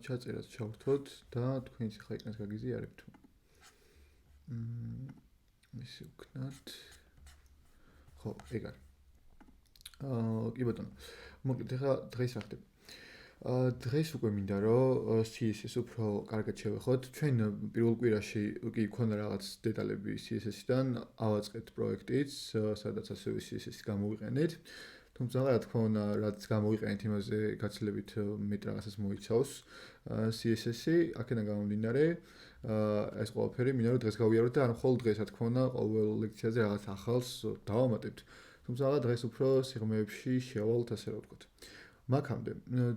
ჩაწერას ჩავთოთ და თქვენ ახლა ეკრანს გაგიზიარებთ. ისე ვქნათ. ხო, ეგ არის. კი ბატონო. მოკლედ ახლა დღეს რა ხდება? დღეს უკვე მინდა რომ CSS უფრო კარგად შევეხოთ. ჩვენ პირველ კვირაში კი ქონდა რაღაც დეტალები CSS-დან, ავაწყეთ პროექტიც, სადაც ასევე CSS-ი გამოვიყენეთ. თუმცა რა თქმა უნდა, რაც გამოვიყენეთ იმაზე გაცილებით მეტ რაღაცას მოიცავს CSS-ი, აქედან გამომდინარე, ეს ყველაფერი მინდა რომ დღეს გავიაროთ და არ მხოლოდ დღეს, რა თქმა უნდა, ყოველ ლექციაზე რაღაც ახალს დავამატებთ. თუმცა დღეს უფრო სიღრმეებში შევალთ, ასე რომ ვთქვათ. მაგამდე,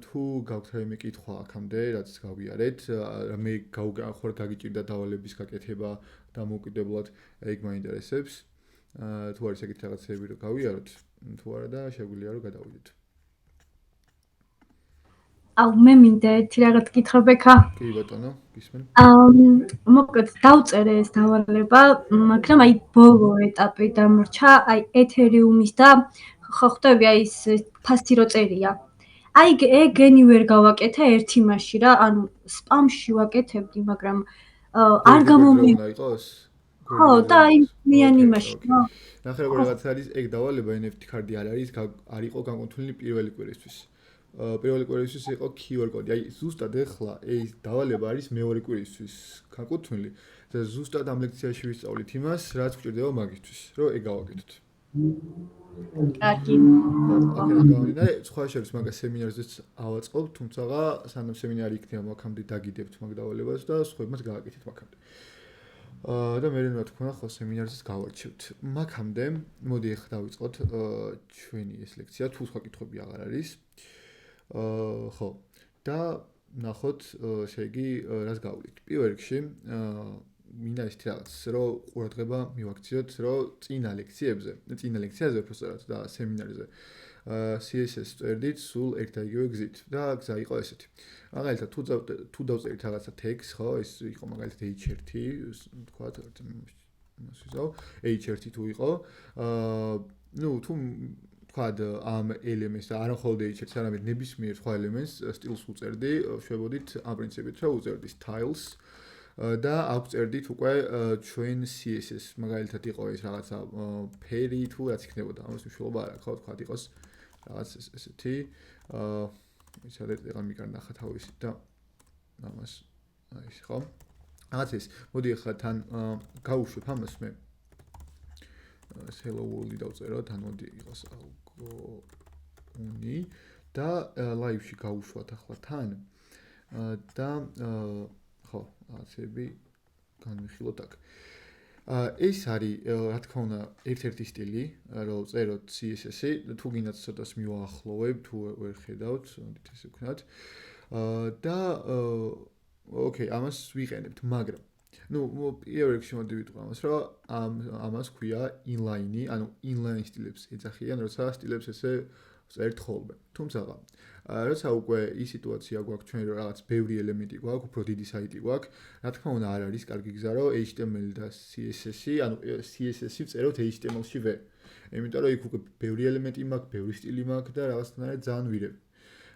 თუ გაქვთ რაიმე კითხვა აქამდე, რაც გავიარეთ, მე ხარ გაგიჭირდა დავალების გაკეთება დამოუკიდებლად, ეგ მაინტერესებს. თუ არის ეგეთი რაღაცები რომ გავიაროთ, თუ არა და შეგვიძლია რომ გადავიდეთ. მე მინდა ერთი რაღაც გითხრობ-ეხა. კი ბატონო, გისმენ. მოკლედ დავწერე ეს დავალება, მაგრამ აი ბოლო ეტაპი დამრჩა, აი ეთერიუმის და ხო ხვდები აი ეს ფასი რო წერია. აი ეგენი ვერ გავაკეთე ერთ იმაში რა, ანუ სპამში ვაკეთებდი, მაგრამ არ გამომივიდა. ხო, და აი მიან იმაში რა. ნახე როგორ რაღაც არის ეგ დავალება NFT კარდი არ არის, არ იყო განკუთვნილი პირველი კვირისთვის. პირველი კვირისთვის იყო QR კოდი. აი ზუსტად ეხლა ეს დავალება არის მეორე კვირისთვის განკუთვნილი და ზუსტად ამ ლექციაში ვისწავლით იმას, რაც გვჭირდება მაგისთვის, რომ ეგ გავაკეთოთ. კარგი. აქედან სხვა შორის მაგას სემინარზეც ავაწყობ, თუმცა სანამ სემინარი იქნება მაგამდე დაგიდებთ მაგ დავალებას და სხვებმაც გააკეთეთ მაგამდე. და მე რა თქმა უნდა, ხო სემინარზეც გავარჩევთ. მაგამდე, მოდი ახლა დავიწყოთ ჩვენი ეს ლექცია, თუ სხვა კითხვები აღარ არის. ხო. და ნახოთ, შეგი რას გავulit. პირველ რიგში, მინდა ისეთი რაღაც, რომ ყურადღება მივაქციოთ, რომ წინა ლექციაზე უბრალოდ და სემინარზე CSS წერდით სულ ერთ და იგივე გზით და გზა იყო ესეთი. მაგალითად, თუ დავწერით რაღაცა text, ხო, ეს იყო მაგალითად H1, თქვათ, იმას ვიზავ, H1 თუ იყო, ნუ თუ თქვათ ამ ელემენტს და არა მხოლოდ H1-ს, არამედ ნებისმიერ სხვა ელემენტს სტილს უწერდი, შვებოდით ამ პრინციპით, რომ უწერდი styles და აღწერდით უკვე ჩვენ CSS. მაგალითად იყო ეს რაღაცა ფერი თუ რაც იქნებოდა, ამას მნიშვნელობა არ აქვს, ხო, თქვათ იყოს რაღაც ესეთი ისედაც ეგ მიგანახა თავისი და ამას აი ეს ხო. რაღაც ეს, მოდი ახლა თან გავუშვებ ამას მე. Hello world-ი დავწეროთ, ან მოდი იყოს algo-uni და live-ში გავუშვათ ახლა თან და ხო, რაღაცები განვიხილოთ აქ. ეს არის, რა თქმა უნდა, ერთ-ერთი სტილი, რომ წეროთ CSS-ი, თუ გინდათ ცოტას მივაახლოვებ, თუ ვერ ხედავთ, მოდით ესე ვქნათ. და ოკეი, ამას ვიყენებთ, მაგრამ ნუ პირველ რიგში მოდი ვიტყვი ამას, რომ ამას ქვია inline-ი, ანუ inline სტილებს ეძახიან, როცა სტილებს ესე წერთ ხოლმე. თუმცა როცა უკვე ის სიტუაცია გვაქვს ჩვენ რომ რაღაც ბევრი ელემენტი გვაქვს, უფრო დიდი საიტი გვაქვს, რა თქმა უნდა არ არის კარგი გზა რომ HTML და CSS-ი, ანუ CSS-ი წეროთ HTML-ში-ვე. იმიტომ რომ იქ უკვე ბევრი ელემენტი მაქვს, ბევრი სტილი მაქვს და რაღაცნაირად ძალიან ვირებ.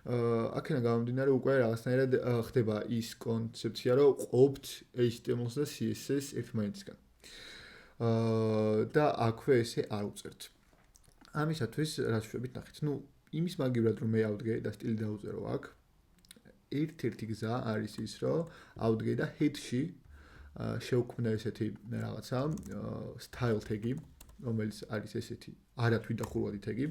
აქედან გამომდინარე უკვე რაღაცნაირად ხდება ის კონცეფცია რომ ყოფთ HTML-ს და CSS ერთმანეთისგან. და აქვე ესე არ უწერთ. ამისათვის რა შვებით ნახეთ. ნუ იმის მაგივრად რომ მე ავდგე და სტილი დავუწერო აქ, ერთ-ერთი გზა არის ის, რომ ავდგე და head-ში შევქმნე ესეთი რაღაცა style tag-ი, რომელიც არის ესეთი არათვიდახურვადი tag-ი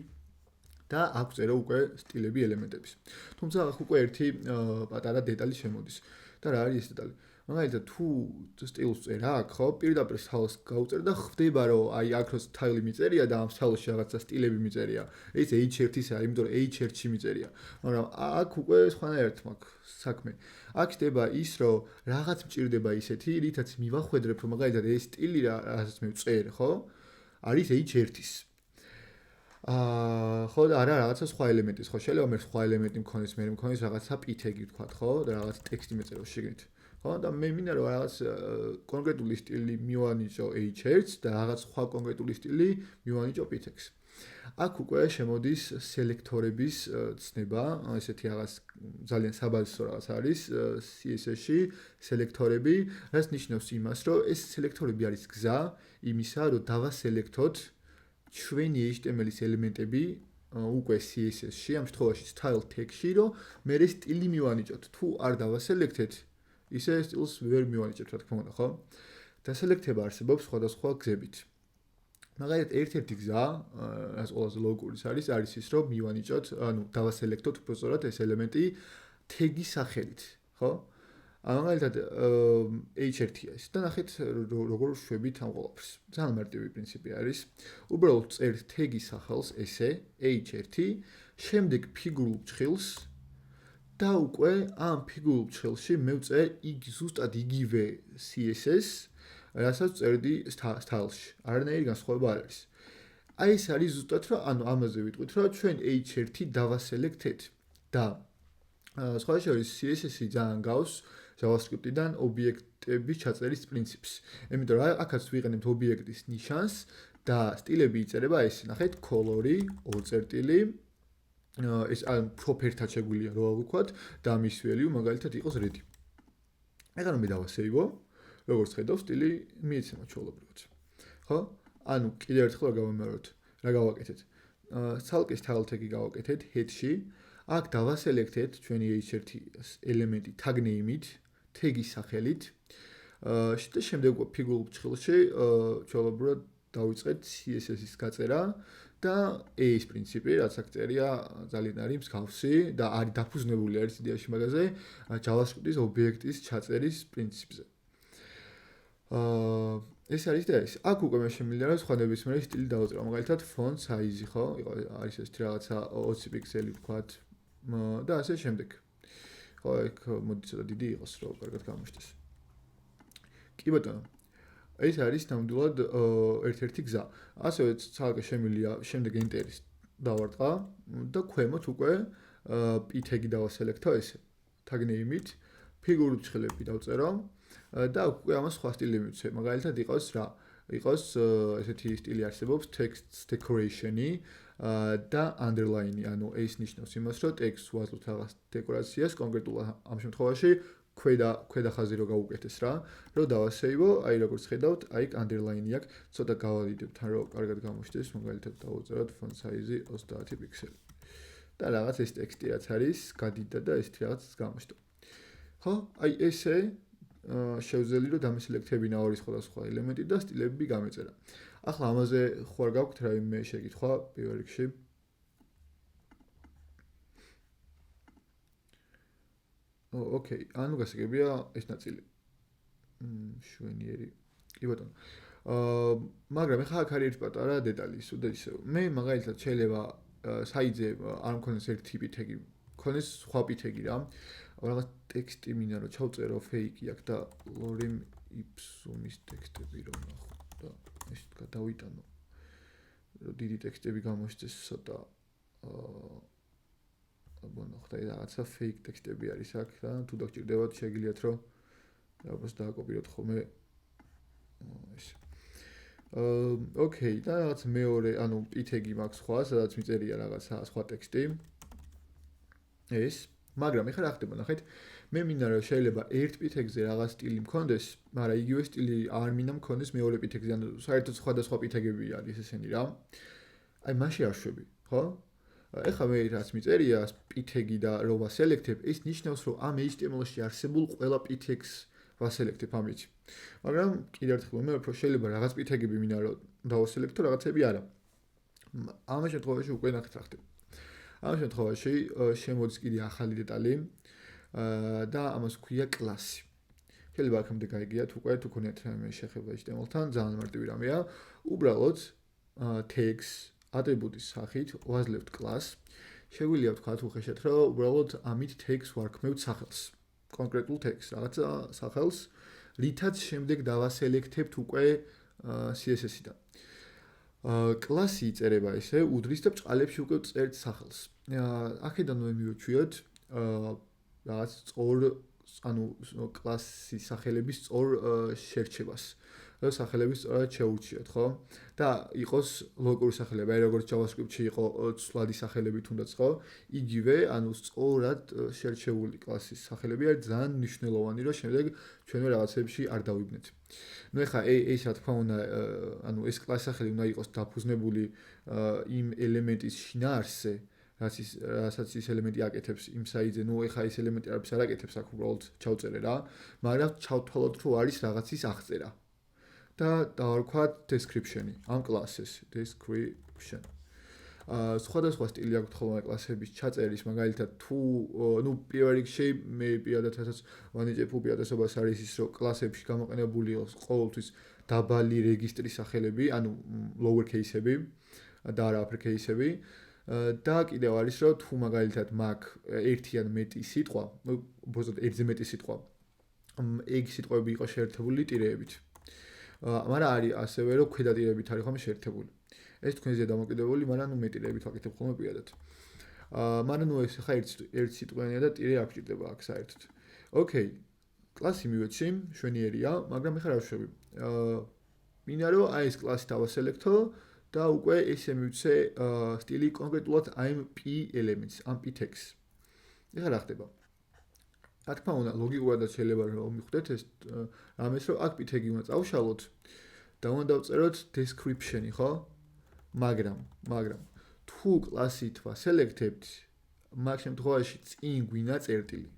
და აქ წერო უკვე სტილები ელემენტების. თუმცა აქ უკვე ერთი პატარა დეტალი შემოდის. და რა არის ეს დეტალი? მაგალითად, თუ სტილს წერ აქ, ხო, პირდაპირ style-ს გავუწერ და ხვდება, რომ აი აქ რო style მიწერია და ამ style-ში რაღაცა სტილები მიწერია. ეს H1-ის არის, იმიტომ რომ H1-ში მიწერია. მაგრამ აქ უკვე სხვანაირად მაქვს საქმე. აქ ხდება ის, რომ რაღაც მჭირდება ისეთი, რითაც მივახვედრებ, რომ მაგალითად ეს სტილი რასაც მე ვწერ, ხო, არის H1-ის. ხო და არა რაღაცა სხვა ელემენტის, ხო, შეიძლება მე სხვა ელემენტი მქონდეს, მე მქონდეს რაღაცა p-tag-ი ვთქვათ, ხო, და რაღაც ტექსტი მეწერო შეგნით. ხო და მე მინდა რომ რაღაც კონკრეტული სტილი მივანიჭო H1-ს და რაღაც სხვა კონკრეტული სტილი მივანიჭო p-tags. აქ უკვე შემოდის სელექტორების ცნება, ესეთი რაღაც ძალიან საბაზისო რაღაც არის CSS-ში სელექტორები, რაც ნიშნავს იმას, რომ ეს სელექტორები არის გზა იმისა, რომ დავასელექტოთ ჩვენი HTML-ის ელემენტები უკვე CSS-ში, ამ შემთხვევაში style tag-ში, რომ მე სტილი მივანიჭოთ. თუ არ დავასელექტეთ, ისე სტილს ვერ მივანიჭებთ, რა თქმა უნდა, ხო? დასელექტება არსებობს სხვადასხვა გზებით. მაგალითად, ერთ-ერთი გზა, რაც ყველაზე ლოგიკის არის ის, რომ მივანიჭოთ, ანუ დავასელექტოთ უბრალოდ ეს ელემენტი tag-ის სახელით, ხო? მაგალითად, h1-ია ეს და ნახეთ, როგორ შვებით ამ ყველაფერს. ძალიან მარტივი პრინციპი არის. უბრალოდ წერთ tag-ის სახელს, ესე, h1, შემდეგ ფიგურულ ჭრილს და უკვე ამ ფიგურულ ჭრილში მევწერ ზუსტად იგივე CSS, რასაც წერდი style-ში. არანაირი განსხვავება არ არის. აი ეს არის ზუსტად, რომ ანუ ამაზე ვიტყვით, რომ ჩვენ h1 დავასელექტეთ და სხვა შორის CSS-ი ძალიან გავს JavaScript-დან ობიექტების ჩაწერის პრინციპს. იმიტომ რომ აქაც ვიყენებთ ობიექტის ნიშანს და სტილები იწერება ესე, ნახეთ, color-ი, ორ წერტილი, ეს property-ად შეგვიძლია რა ვუქვათ და მის value მაგალითად იყოს red. ეხლა რომ მე დავასეივო, როგორც ხედავ, სტილი მიეცემა ჩვეულებრივად. ხო? ანუ კიდევ ერთხელ რა გავაკეთეთ? ცალკე style tag-ი გავაკეთეთ head-ში. აქ დავასელექტეთ ჩვენი h1 ელემენტი tag name-ით, tag-ის სახელით. და შემდეგ ფიგურულ ჭრილში ჩვეულებრივად დავიწყეთ CSS-ის გაწერა და ეს პრინციპი, რაც აქ წერია, ძალიან არის მსგავსი და არის დაფუძნებული არის იდეაში მაგაზე JavaScript-ის ობიექტის ჩაწერის პრინციპზე. ეს არის და ეს. აქ უკვე მე შემიძლია რა სხვა ნებისმიერი სტილი დავწერო. მაგალითად, font size-ი, ხო? არის ეს რაღაცა 20 პიქსელი ვთქვათ და ასე შემდეგ. ხო, ეგ მოდი ცოტა დიდი იყოს, რომ კარგად გამოჩნდეს. კი ბატონო. ეს არის ნამდვილად ერთ-ერთი გზა. ასევე ცალკე შემიძლია შემდეგ enter-ის დავარტყა და ქვემოთ უკვე p-tag-ი დავასელექტო ესე. tag name-ით, ფიგურულ ჭრილები დავწერო და უკვე ამას სხვა სტილი მივცე. მაგალითად იყოს რა? იყოს ესეთი სტილი არსებობს text decoration-ი და underline-ი, ანუ ეს ნიშნავს იმას, რომ text-ს ვაძლევთ რაღაც დეკორაციას, კონკრეტულად ამ შემთხვევაში ქვედა ხაზი რო გავუკეთეს რა, რომ დავასეივო, აი როგორც ხედავთ, აი underline-ი აქვს, ცოტა გავადიდებთ, ან რომ კარგად გამოჩნდეს, მაგალითად დავუწეროთ font size-ი 30 პიქსელი. და რაღაც ეს ტექსტი რაც არის, გადიდა და ესეთი რაღაც გამოჩნდა. ხო? აი ესე შევძელი რომ დამესელექტებინა ორი სხვადასხვა ელემენტი და სტილები გამეწერა. ახლა ამაზე ხوار გაქვთ რაიმე შეკითხვა პირველ რიგში? ოკეი, ანუ გასაგებია ეს ნაწილი. შვენიერი. კი ბატონო. მაგრამ ახლა აქ არის ერთი პატარა დეტალი, სულ ისევ. მე მაგალითად შეიძლება საიძე არ მქონდეს ერთი ტიპი tag-ი, მქონდეს სხვა p-tag-ი რა. რაღაც ტექსტი მინდა რომ ჩავწერო fake-ი აქ და lorem ipsum-ის ტექსტები რომ ნახო და ეს გადავიტანო. რომ დიდი ტექსტები გამოჩნდეს ცოტა აბანახდა რაღაცა fake ტექსტები არის აქ და თუ დაგჭირდებათ შეგიძლიათ რომ რაღაც დააკოპიროთ ხოლმე ეს. ოკეი, და რაღაც მეორე, ანუ p-tag-ი მაქვს სხვა, სადაც მიწერია რაღაცა სხვა ტექსტი. ეს მაგრამ ეხლა რა ხდება, ნახეთ, მე მინდა რომ შეიძლება ერთ p-tag-ზე რაღაც სტილი მქონდეს, მაგრამ იგივე სტილი არ მინდა მქონდეს მეორე p-tag-ზე, ანუ საერთოდ სხვადასხვა p-tag-ები არის ესენი რა. აი მაშინ არ შვები, ხო? ეხლა მე რაც მიწერია p-tag-ი და რომ ვასელექტებ, ეს ნიშნავს, რომ ამ HTML-ში არსებულ ყველა p-tag-ს ვასელექტებ ამით. მაგრამ კიდევ ერთხელ მე უფრო შეიძლება რაღაც p-tag-ები მინდა რომ დავასელექტო, რაღაცები არა. ამ შემთხვევაში უკვე ნახეთ რა ხდება. ამ შემთხვევაში შემოდის კიდე ახალი დეტალი და ამას ქვია კლასი. შეიძლება აქამდე გაიგიათ უკვე თუ გქონიათ რამე შეხება HTML-თან, ძალიან მარტივი რამეა. უბრალოდ tags ატრიბუტის სახით ვაძლევთ კლასს. შეგვიძლია ვთქვათ უხეშად, რომ უბრალოდ ამით tags ვარქმევთ სახელს. კონკრეტულ tags, რაღაცა სახელს, რითაც შემდეგ დავასელექტებთ უკვე CSS-დან. კლასი იწერება ესე, უდრის და ბჭყალებში უკვე წერთ სახელს. აქედან მე მივუჩვიოთ რაღაც სწორ, ანუ კლასის სახელების სწორ შერჩევას. და სახელები სწორად შეურჩიოთ, ხო? და იყოს ლოკალური სახელები, აი როგორც JavaScript-ში იყო ცვლადი სახელები თუნდაც, ხო? იგივე, ანუ სწორად შერჩეული კლასის სახელები არის ძალიან მნიშვნელოვანი, რომ შემდეგ ჩვენ რაღაცებში არ დავიბნეთ. ნუ ეხლა ეს რა თქმა უნდა, ანუ ეს კლასის სახელი უნდა იყოს დაფუძნებული იმ ელემენტის შინაარსზე, რასაც ის ელემენტი აკეთებს იმ საიტზე, ნუ ეხლა ეს ელემენტი არაფერს არ აკეთებს, აქ უბრალოდ ჩავწერე რა, მაგრამ ჩავთვალოთ, რომ არის რაღაცის აღწერა. და დავარქვათ description-ი, ამ კლასის description. სხვადასხვა სტილი აქვს ხოლმე კლასების ჩაწერის, მაგალითად თუ ნუ პირველ რიგში მე პირადად რასაც ვანიჭებ უპირატესობას არის ის, რომ კლასებში გამოყენებული იყოს ყოველთვის დაბალი რეგისტრის სახელები, ანუ lower case-ები და არა upper case-ები. და კიდევ არის, რომ თუ მაგალითად მაქვს ერთი ან მეტი სიტყვა, ნუ უბრალოდ ერთზე მეტი სიტყვა, ეგ სიტყვები იყო შეერთებული ტირეებით. მაგრამ არის ასევე, რომ ქვედა ტირეებით არის ხოლმე შეერთებული. ეს თქვენზეა დამოკიდებული, მაგრამ ნუ მეტი ტირეებით ვაკეთებ ხოლმე პირადად. მაგრამ ნუ ეს ხა ერთ სიტყვიანია და ტირე არ გვჭირდება აქ საერთოდ. ოკეი. კლასი მივეცი, შვენიერია, მაგრამ ეხლა რა ვშვები? მინდა რომ აი ეს კლასი დავასელექტო და უკვე ესე მივცე სტილი კონკრეტულად ამ p elements, ამ p tags. ეხლა რა ხდება? რა თქმა უნდა, ლოგიკურადაც შეიძლება რომ მიხვდეთ ეს რამეს, რომ აქ p tag-ი უნდა წავშალოთ და უნდა დავწეროთ description-ი, ხო? მაგრამ თუ კლასით ვასელექტებთ, მაგ შემთხვევაში წინ გვინდა წერტილი.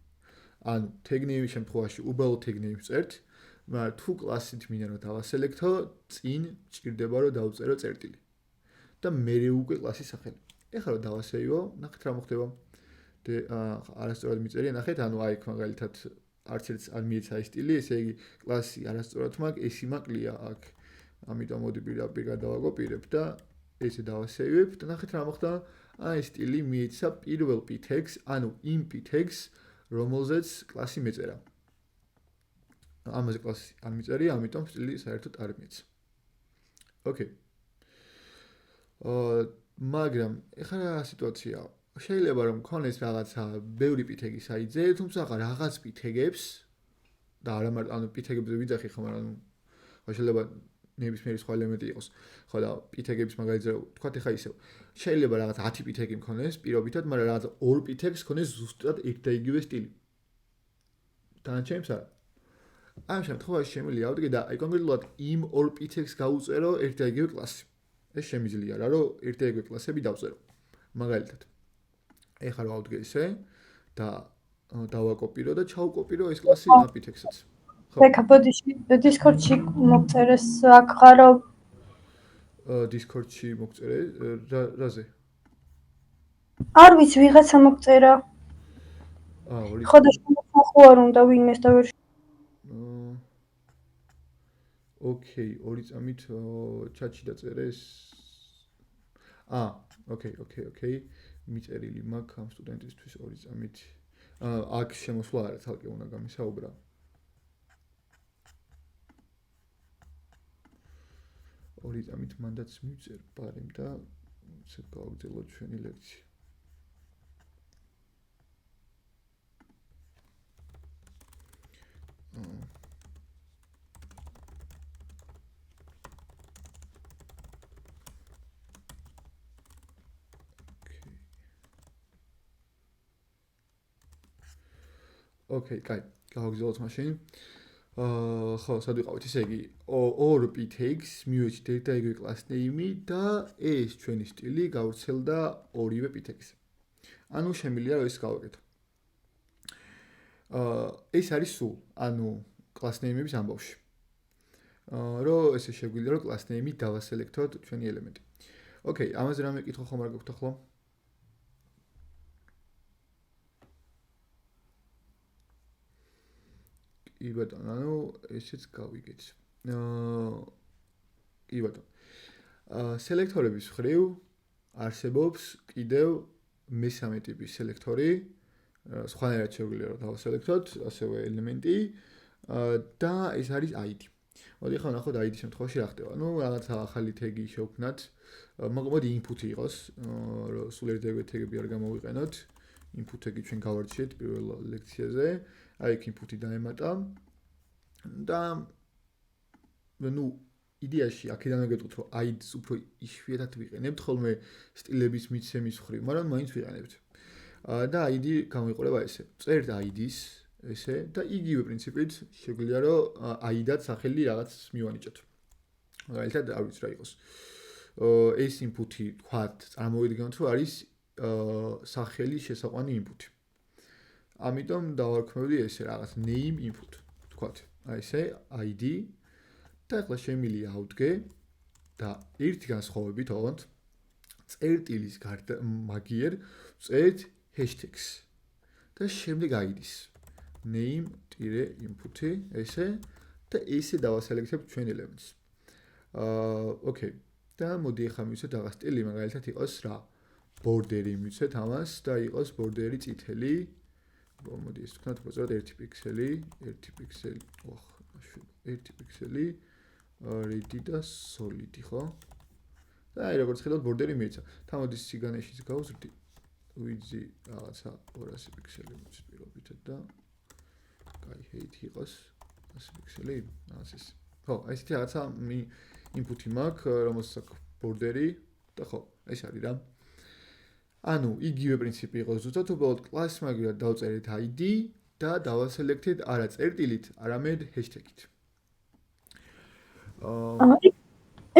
ანუ tag name-ის შემთხვევაში უბრალოდ tag name-ს წერთ, მაგრამ თუ კლასით მინდა რომ დავასელექტო, წინ ჭირდება რომ დავწერო წერტილი. და მერე უკვე კლასის სახელი. ეხლა რომ დავასეივო, ნახეთ რა მოხდება. არასწორად მიწერია, ნახეთ, ანუ აი იქ მაგალითად არც ერთს არ მიეცა ეს სტილი, ესე იგი კლასი არასწორად მაქვს, ეს იმაკლია აქ. ამიტომ მოდი პირდაპირ გადავაკოპირებ და ესე დავასეივებ და ნახეთ რა მოხდა. აი ეს სტილი მიეცა პირველ p tags, ანუ იმ p tags, რომელზეც კლასი მეწერა. ამაზე კლასი არ მიწერია, ამიტომ სტილი საერთოდ არ მიეცა. ოკეი. მაგრამ ეხლა რა სიტუაციაა? შეიძლება რომ მქონდეს რაღაცა ბევრი p tag-ი საიტზე, თუმცა რაღაც p tag-ებს და არა მარტო ანუ p tag-ებზე ვიძახი ხო, მაგრამ შეიძლება ნებისმიერი სხვა ელემენტი იყოს. ხო და p tag-ების მაგალითზე ვთქვათ ეხლა ისევ. შეიძლება რაღაც 10 p tag-ი მქონდეს პირობითად, მაგრამ რაღაც 2 p tag-ს მქონდეს ზუსტად ერთ და იგივე სტილი. დანარჩენებს არა. ამ შემთხვევაში შემიძლია ავდგე და აი კონკრეტულად იმ 2 p tag-ს გავუწერო ერთ და იგივე კლასი. ეს შემიძლია რა, რომ ერთ და იგივე კლასები დავწერო. მაგალითად. ეხლა რა ავდგე ისე და დავაკოპირო და ჩავკოპირო ეს კლასი ამ p tag-საც. ეკა ბოდიში Discord-ში მოგწერეს აქ ხარო. Discord-ში მოგწერე რაზე? არ ვიცი, ვიღაცა მოგწერა. ხო და ხო არ უნდა ვინმეს და ვერ ოკეი, ორი წამით ჩატში დაწერეს. ოკეი. მიწერილი მაქვს ამ სტუდენტისთვის ორი წამით. აქ შემოსვლა არა, თალკე უნდა გამისაუბრა. ორი წამით მანდაც მივწერ პარემ და ცოტა გავაგრძელოთ ჩვენი ლექცია. ოკეი, კაი, გავაგრძელოთ მაშინ. ხო, სად ვიყავით? ისე იგი, ორ p tags მივეჭით ერთ და იგივე class name-ი და ეს ჩვენი სტილი გავრცელდა ორივე p tags-ზე. ანუ შემიძლია რომ ეს გავაკეთო. ეს არის სულ, ანუ class name-ების ამბავში. რომ ესე შეგვიძლია რომ class name-ი დავასელექტოთ ჩვენი ელემენტი. ოკეი, ამაზე რამე კითხვა ხომ არ გაქვთ ახლა? კი ბატონო, ანუ ესეც გავიგეთ. კი ბატონო. სელექტორების მხრივ არსებობს კიდევ მესამე ტიპის სელექტორი, სხვანაირად შეგვიძლია რომ დავასელექტოთ, ასევე ელემენტი და ეს არის ID. მოდი ახლა ნახოთ ID შემთხვევაში რა ხდება. ნუ რაღაცა ახალი tag-ი შევქმნათ. მოდი input-ი იყოს, რომ სულ ერთ-ერთი tag-ები არ გამოვიყენოთ. input tag-ი ჩვენ გავარჩიეთ პირველ ლექციაზე. აი იქ input-ი დაემატა და ნუ იდეაში აქედანვე გეტყვით რომ ID-ს უფრო იშვიათად ვიყენებთ ხოლმე სტილების მიცემის მხრივ, მაგრამ მაინც ვიყენებთ. და ID გამოიყურება ესე. წერთ ID-ს ესე და იგივე პრინციპით შეგვიძლია რომ ID-დაც სახელი რაღაც მივანიჭოთ. მაგალითად, არ ვიცი რა იყოს. ეს input-ი თქვათ, წარმოვიდგინოთ რომ არის სახელი შესაყვანი input-ი. ამიტომ დავარქმევდი ესე რაღაც name input. თქვათ, აი ესე ID და ახლა შემიძლია ავდგე და ერთი განსხვავებით ოღონდ წერტილის გარდა მაგიერ წერთ hashtags და შემდეგ ID-ს name-input-ი ესე და ესე დავასელექტებ ჩვენ ელემენტს. ოკეი. და მოდი ახლა მივცეთ რაღაც სტილი, მაგალითად იყოს რა border-ი მივცეთ ამას და იყოს border-ი წითელი. მოდი ეს ვქნათ უბრალოდ 1 პიქსელი, 1 პიქსელი, ოხ, 1 პიქსელი, ready და solid, ხო? და აი როგორც ხედავთ border-ი მიეცა. თამოდის სიგანეშიც გავზრდი. width-ი რაღაცა 200 პიქსელი მივცეთ პირობითად და კაი height იყოს 100 პიქსელი, რაღაც ეს. ხო, აი ესეთი რაღაცა input-ი მაქვს, რომელსაც აქვს border-ი და ხო, ეს არის რა. ანუ იგივე პრინციპი იყო ზუსტად, უბრალოდ კლასს მაგივრად დავწერეთ ID და დავასელექტეთ არა წერტილით, არამედ hashtag-ით.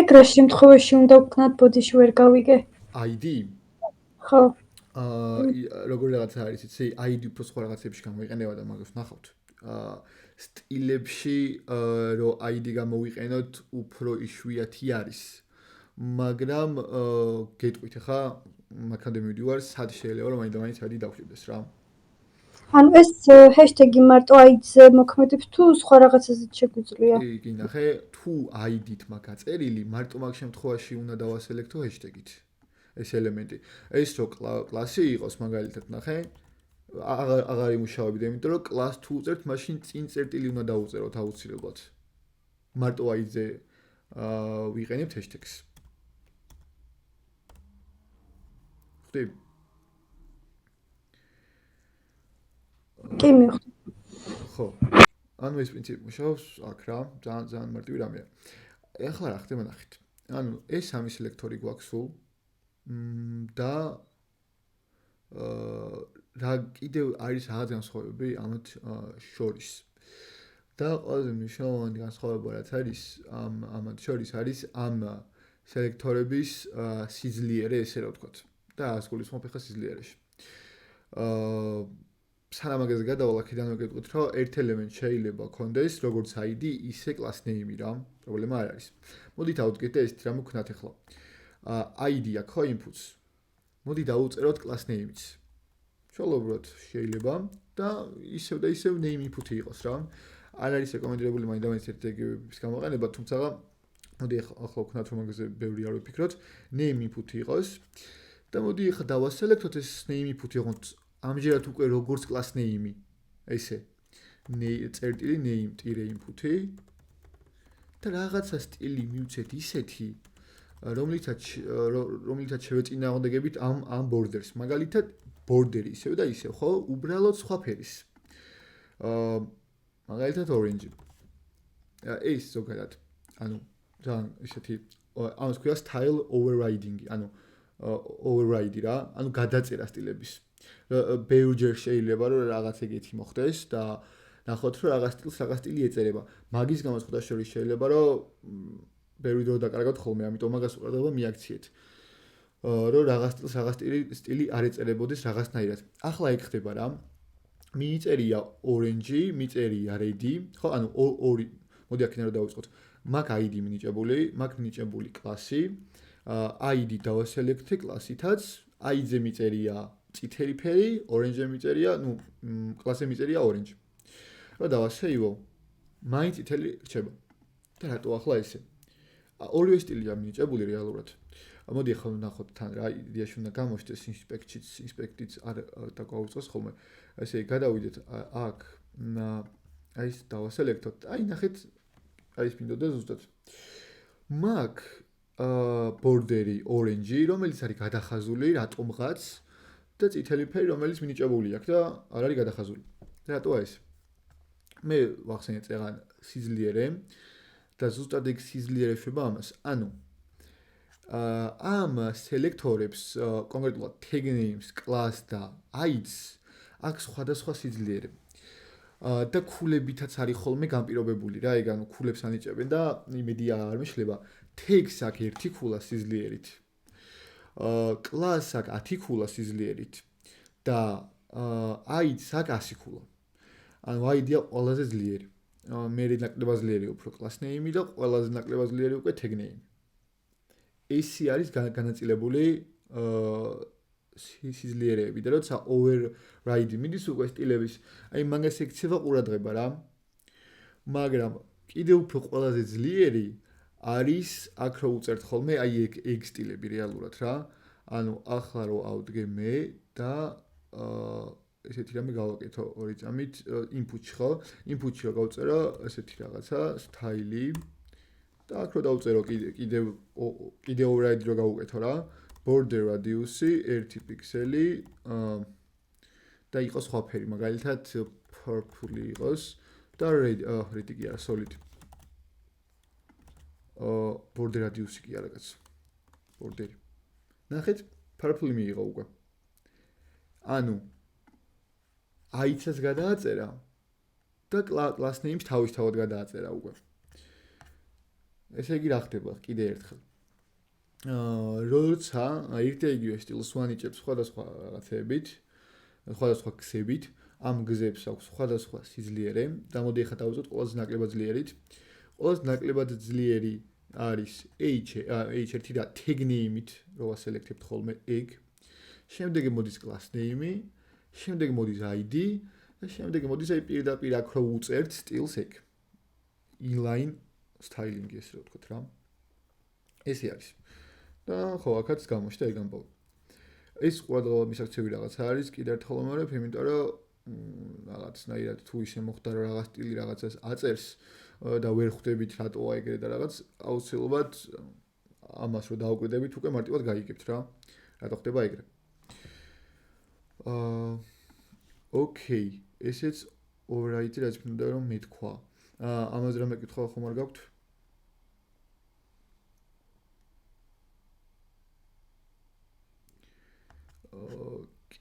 ეგ რა შემთხვევაში უნდა ვქნათ body-ში ვერ გავიგე? ID? ხო. როგორ რაღაცა არის, იცი, ID უფრო სხვა რაღაცებში გამოიყენება და მაგას ნახავთ. სტილებში რომ ID გამოვიყენოთ უფრო იშვიათი არის. მაგრამ გეტყვით ახლა მაგამდე მივდივარ, სად შეიძლება რომ მაინც ID დავხვდეს რა. ანუ ეს hashtag-ი მარტო ID-ზე მოქმედებს თუ სხვა რაღაცაზეც შეგვიძლია? კი, ნახე, თუ ID-ით მაქვს გაწერილი, მარტო მაგ შემთხვევაში უნდა დავასელექტო hashtag-ით ეს ელემენტი. ეს რო კლასი იყოს, მაგალითად, ნახე, აღარ იმუშავებდი, იმიტომ რომ კლასს თუ უწერთ, მაშინ წინ წერტილი უნდა დაუწეროთ აუცილებლად. მარტო ID-ზე ვიყენებთ hashtags. ხტები? კი მივხვდი. ხო. ანუ ეს პრინციპი მუშაობს აქ რა, ძალიან მარტივი რამეა. ახლა რა ხდება ნახეთ. ანუ ეს სამი სელექტორი გვაქვს სულ. და რა კიდევ არის რაღაც განსხვავებები ამათ შორის. და ყველაზე მნიშვნელოვანი განსხვავება რაც არის ამათ შორის არის ამ სელექტორების სიძლიერე, ესე რა ვთქვათ. და რას გულისხმობ ახლა სიძლიერეში. სანამ მაგაზე გადავალ, აქედან მოგეტყვით, რომ ერთ ელემენტს შეიძლება ქონდეს როგორც ID, ისე class name-ი რა, პრობლემა არ არის. მოდით ავდგეთ და ესეთ რამ ვქნათ ახლა. ID აქვს ხო inputs. მოდი დავუწეროთ class name-იც. შუალობურად შეიძლება და ისევ name input-ი იყოს რა. არ არის რეკომენდებული მაინც ერთ-ერთის გამოყენება, თუმცა მოდი ახლა ვქნათ რომ მაგაზე ბევრი არ ვიფიქროთ, name input-ი იყოს. და მოდი ახლა დავასელექტოთ ეს name input-ი, ოღონდ ამჯერად უკვე როგორც class name-ი. ესე. წერტილი name-input-ი და რაღაცა სტილი მივცეთ ისეთი, რომლითაც შევეწინააღმდეგებით ამ borders. მაგალითად, border-ი ისევ და ისევ, ხო? უბრალოდ სხვა ფერის. მაგალითად orange. ეს ზოგადად. ანუ ძალიან ისეთი ამას ქვია style overriding-ი, ანუ override-ი რა, ანუ გადაწერა სტილების. ბევრჯერ შეიძლება რომ რაღაც ეგეთი მოხდეს და ნახოთ რომ რაღაც სტილი ეწერება. მაგის გამო შეხოთაშორის შეიძლება რომ ბევრი დრო დაკარგოთ ხოლმე, ამიტომ მაგას უყურადღება მიაქციეთ. რომ რაღაც სტილი არ ეწერებოდეს რაღაცნაირად. ახლა ეგ ხდება რა. მიწერია orange, მიწერია red, ხო, ანუ ორი, მოდი აქედან რომ დავიწყოთ. მაგ ID მინიჭებული, მაგ მინიჭებული კლასი, ID დავასელექტე კლასითაც, ID-ზე მიწერია წითელი ფერი, orange-ზე მიწერია, კლასზე მიწერია orange. რა დავასეივო? მაინც წითელი რჩება. და რატო ახლა ესე? ორივე სტილია მინიჭებული რეალურად. მოდი ახლა ვნახოთ თან რა იდეაში უნდა გამოჩნდეს inspect-იც არ დაგვაუწყოს ხოლმე. ესე გადავიდეთ აქ აი ეს დავასელექტოთ. აი ნახეთ, აი ეს მინდოდა ზუსტად. მაგ border-ი orange, რომელიც არის გადახაზული რატომღაც და წითელი ფერი, რომელიც მინიჭებული აქვს და არ არის გადახაზული. და რატოა ეს? მე ვახსენე წეგან სიძლიერე და ზუსტად ეგ სიძლიერე შვება ამას. ანუ ამ სელექტორებს კონკრეტულად tag names, class და IDs აქვს სხვადასხვა სიძლიერე. და ქულებითაც არის ხოლმე განპირობებული რა, ეგ ანუ ქულებს ანიჭებენ და იმედი არ მეშლება. tags აქვს 1 ქულა სიძლიერით. class აქვს 10 ქულა სიძლიერით და IDs აქვს 100 ქულა. ანუ ID-ა ყველაზე ძლიერი. მერე ნაკლებად ძლიერი უფრო class name და ყველაზე ნაკლებად ძლიერი უკვე tag name. ესი არის განაწილებული სიძლიერეები და როცა override მიდის უკვე სტილების, აი მაგას ექცევა ყურადღება რა. მაგრამ კიდევ უფრო ყველაზე ძლიერი არის აქ რო უწერთ ხოლმე აი ეგ სტილები რეალურად რა. ანუ ახლა რო ავდგე მე და ესეთი რამე გავაკეთო ორი წამით input-ში ხო? input-ში რო გავწერა ესეთი რაღაცა style და აქ რო დავწერო კიდევ override რო გავუკეთო რა. border radius-ი 1 პიქსელი და იყოს სხვა ფერი, მაგალითად purple იყოს და red კი არა, solid. border radius-ი კი არა კაც. border. ნახეთ, purple მიიღო უკვე. ანუ ID-ს გადააწერა და class name-ს თავისთავად გადააწერა უკვე. ესე იგი რა ხდება კიდე ერთხელ. როცა ერთ იგივე სტილს ვანიჭებს სხვადასხვა რაღაცებით, სხვადასხვა ქსებით, ამ გზებს აქვს სხვადასხვა სიძლიერე და მოდი ახლა დავუძოთ ყველაზე ნაკლებად ძლიერით. ყველაზე ნაკლებად ძლიერი არის h1 და tag name-ით რო ვასელექტებთ ხოლმე egg. შემდეგ მოდის class name-ი, შემდეგ მოდის ID და შემდეგ მოდის აი პირდაპირ აქ რო უწერთ სტილს ეგ. inline styling-ი ესე რომ ვთქვათ რა. ესე არის. და ხო, აქაც გამოჩნდა ეგ ამბავი. ეს ყურადღება მისაქცევი რაღაცა არის, კიდევ ერთხელ ვამბობ, იმიტომ რომ რაღაცნაირად თუ ისე მოხდა რომ რაღაც სტილი რაღაცას აწერს და ვერ ხვდებით რატოა ეგრე და რაღაც, აუცილებლად ამას რო დაუკვირდებით, უკვე მარტივად გაიგებთ რა. რატო ხდება ეგრე. ოკეი, ესეც override რაც მინდა რომ მეთქვა. ამაზე რამე კითხვა ხომ არ გაქვთ?